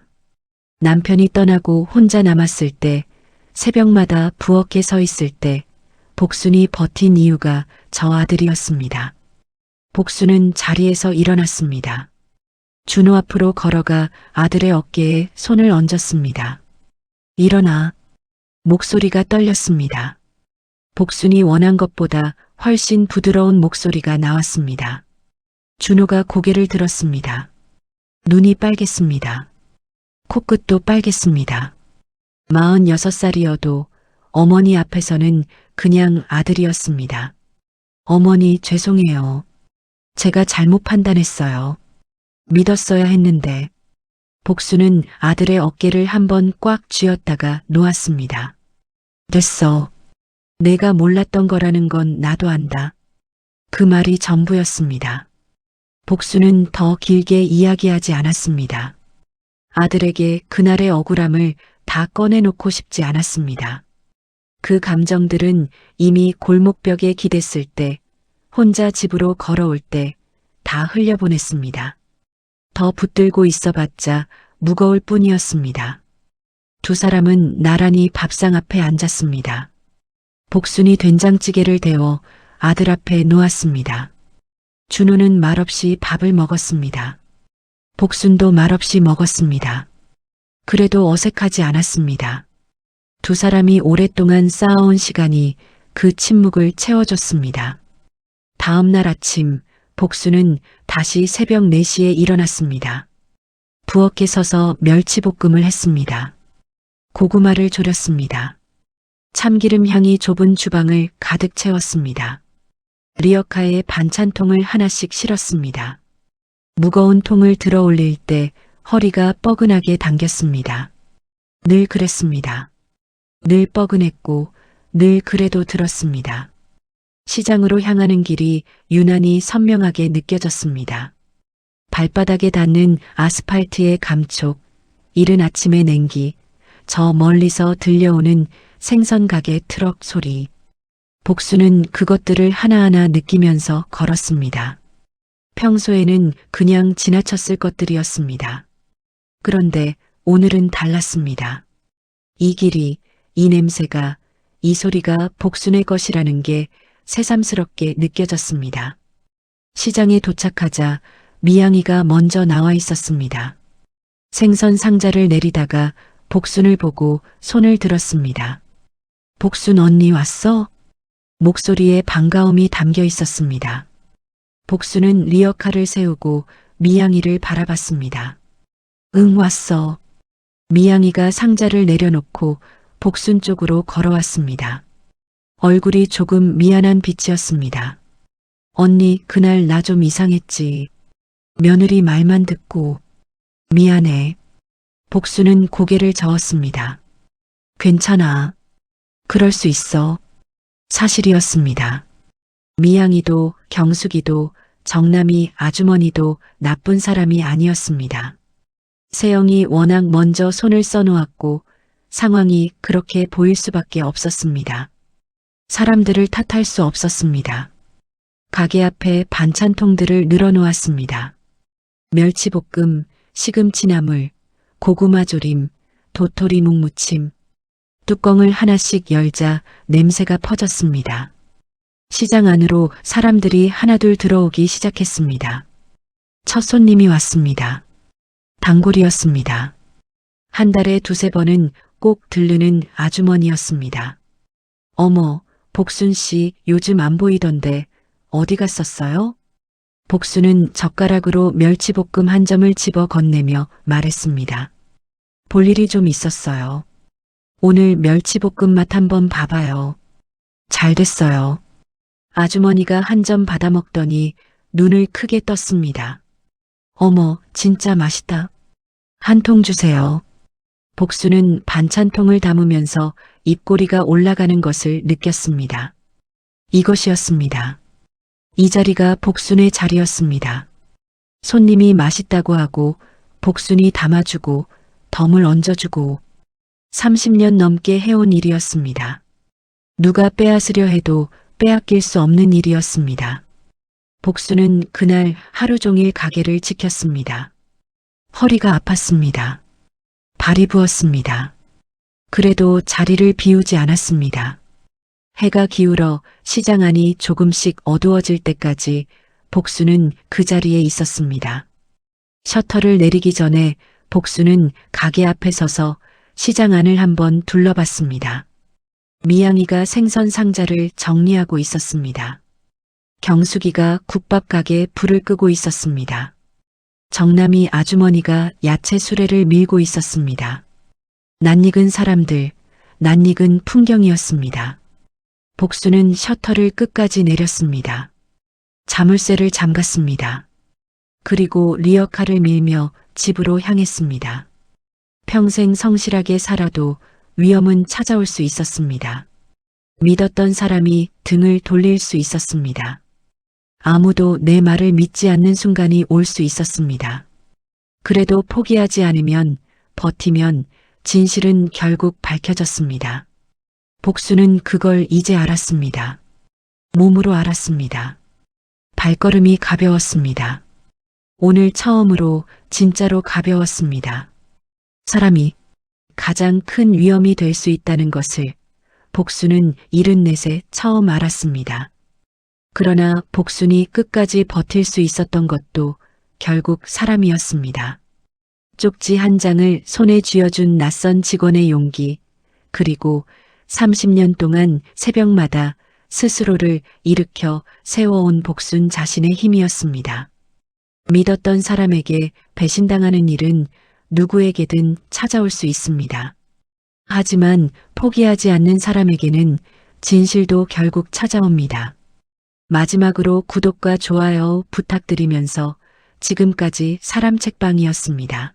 남편이 떠나고 혼자 남았을 때, 새벽마다 부엌에 서 있을 때 복순이 버틴 이유가 저 아들이었습니다. 복순은 자리에서 일어났습니다. 준호 앞으로 걸어가 아들의 어깨에 손을 얹었습니다. 일어나. 목소리가 떨렸습니다. 복순이 원한 것보다 훨씬 부드러운 목소리가 나왔습니다. 준호가 고개를 들었습니다. 눈이 빨갰습니다. 코끝도 빨갰습니다. 46살이어도 어머니 앞에서는 그냥 아들이었습니다. 어머니, 죄송해요. 제가 잘못 판단했어요. 믿었어야 했는데. 복수는 아들의 어깨를 한번 꽉 쥐었다가 놓았습니다. 됐어. 내가 몰랐던 거라는 건 나도 안다. 그 말이 전부였습니다. 복수는 더 길게 이야기하지 않았습니다. 아들에게 그날의 억울함을 다 꺼내놓고 싶지 않았습니다. 그 감정들은 이미 골목벽에 기댔을 때, 혼자 집으로 걸어올 때 다 흘려보냈습니다. 더 붙들고 있어봤자 무거울 뿐이었습니다. 두 사람은 나란히 밥상 앞에 앉았습니다. 복순이 된장찌개를 데워 아들 앞에 놓았습니다. 준호는 말없이 밥을 먹었습니다. 복순도 말없이 먹었습니다. 그래도 어색하지 않았습니다. 두 사람이 오랫동안 쌓아온 시간이 그 침묵을 채워줬습니다. 다음 날 아침, 복수는 다시 새벽 4시에 일어났습니다. 부엌에 서서 멸치볶음을 했습니다. 고구마를 졸였습니다. 참기름 향이 좁은 주방을 가득 채웠습니다. 리어카에 반찬통을 하나씩 실었습니다. 무거운 통을 들어 올릴 때 허리가 뻐근하게 당겼습니다. 늘 그랬습니다. 늘 뻐근했고 늘 그래도 들었습니다. 시장으로 향하는 길이 유난히 선명하게 느껴졌습니다. 발바닥에 닿는 아스팔트의 감촉, 이른 아침의 냉기, 저 멀리서 들려오는 생선 가게 트럭 소리. 복수는 그것들을 하나하나 느끼면서 걸었습니다. 평소에는 그냥 지나쳤을 것들이었습니다. 그런데 오늘은 달랐습니다. 이 길이, 이 냄새가, 이 소리가 복순의 것이라는 게 새삼스럽게 느껴졌습니다. 시장에 도착하자 미양이가 먼저 나와 있었습니다. 생선 상자를 내리다가 복순을 보고 손을 들었습니다. 복순 언니 왔어? 목소리에 반가움이 담겨 있었습니다. 복순은 리어카를 세우고 미양이를 바라봤습니다. 응, 왔어. 미양이가 상자를 내려놓고 복순 쪽으로 걸어왔습니다. 얼굴이 조금 미안한 빛이었습니다. 언니, 그날 나 좀 이상했지. 며느리 말만 듣고. 미안해. 복순은 고개를 저었습니다. 괜찮아. 그럴 수 있어. 사실이었습니다. 미양이도 경숙이도 정남이 아주머니도 나쁜 사람이 아니었습니다. 세영이 워낙 먼저 손을 써놓았고 상황이 그렇게 보일 수밖에 없었습니다. 사람들을 탓할 수 없었습니다. 가게 앞에 반찬통들을 늘어놓았습니다. 멸치볶음, 시금치나물, 고구마조림, 도토리 묵무침. 뚜껑을 하나씩 열자 냄새가 퍼졌습니다. 시장 안으로 사람들이 하나둘 들어오기 시작했습니다. 첫 손님이 왔습니다. 단골이었습니다. 한 달에 두세 번은 꼭 들르는 아주머니였습니다. 어머, 복순 씨 요즘 안 보이던데 어디 갔었어요? 복순은 젓가락으로 멸치볶음 한 점을 집어 건네며 말했습니다. 볼 일이 좀 있었어요. 오늘 멸치볶음 맛 한번 봐봐요. 잘 됐어요. 아주머니가 한 점 받아 먹더니 눈을 크게 떴습니다. 어머, 진짜 맛있다. 한 통 주세요. 복순은 반찬통을 담으면서 입꼬리가 올라가는 것을 느꼈습니다. 이것이었습니다. 이 자리가 복순의 자리였습니다. 손님이 맛있다고 하고 복순이 담아주고 덤을 얹어주고 30년 넘게 해온 일이었습니다. 누가 빼앗으려 해도 빼앗길 수 없는 일이었습니다. 복순은 그날 하루 종일 가게를 지켰습니다. 허리가 아팠습니다. 발이 부었습니다. 그래도 자리를 비우지 않았습니다. 해가 기울어 시장 안이 조금씩 어두워질 때까지 복순은 그 자리에 있었습니다. 셔터를 내리기 전에 복순은 가게 앞에 서서 시장 안을 한번 둘러봤습니다. 미양이가 생선 상자를 정리하고 있었습니다. 경숙이가 국밥 가게에 불을 끄고 있었습니다. 정남이 아주머니가 야채 수레를 밀고 있었습니다. 낯익은 사람들, 낯익은 풍경이었습니다. 복순은 셔터를 끝까지 내렸습니다. 자물쇠를 잠갔습니다. 그리고 리어카를 밀며 집으로 향했습니다. 평생 성실하게 살아도 위험은 찾아올 수 있었습니다. 믿었던 사람이 등을 돌릴 수 있었습니다. 아무도 내 말을 믿지 않는 순간이 올 수 있었습니다. 그래도 포기하지 않으면, 버티면 진실은 결국 밝혀졌습니다. 복수는 그걸 이제 알았습니다. 몸으로 알았습니다. 발걸음이 가벼웠습니다. 오늘 처음으로 진짜로 가벼웠습니다. 사람이 가장 큰 위험이 될 수 있다는 것을 복순은 74세 처음 알았습니다. 그러나 복순이 끝까지 버틸 수 있었던 것도 결국 사람이었습니다. 쪽지 한 장을 손에 쥐어준 낯선 직원의 용기, 그리고 30년 동안 새벽마다 스스로를 일으켜 세워온 복순 자신의 힘이었습니다. 믿었던 사람에게 배신당하는 일은 누구에게든 찾아올 수 있습니다. 하지만 포기하지 않는 사람에게는 진실도 결국 찾아옵니다. 마지막으로 구독과 좋아요 부탁드리면서 지금까지 사람 책방이었습니다.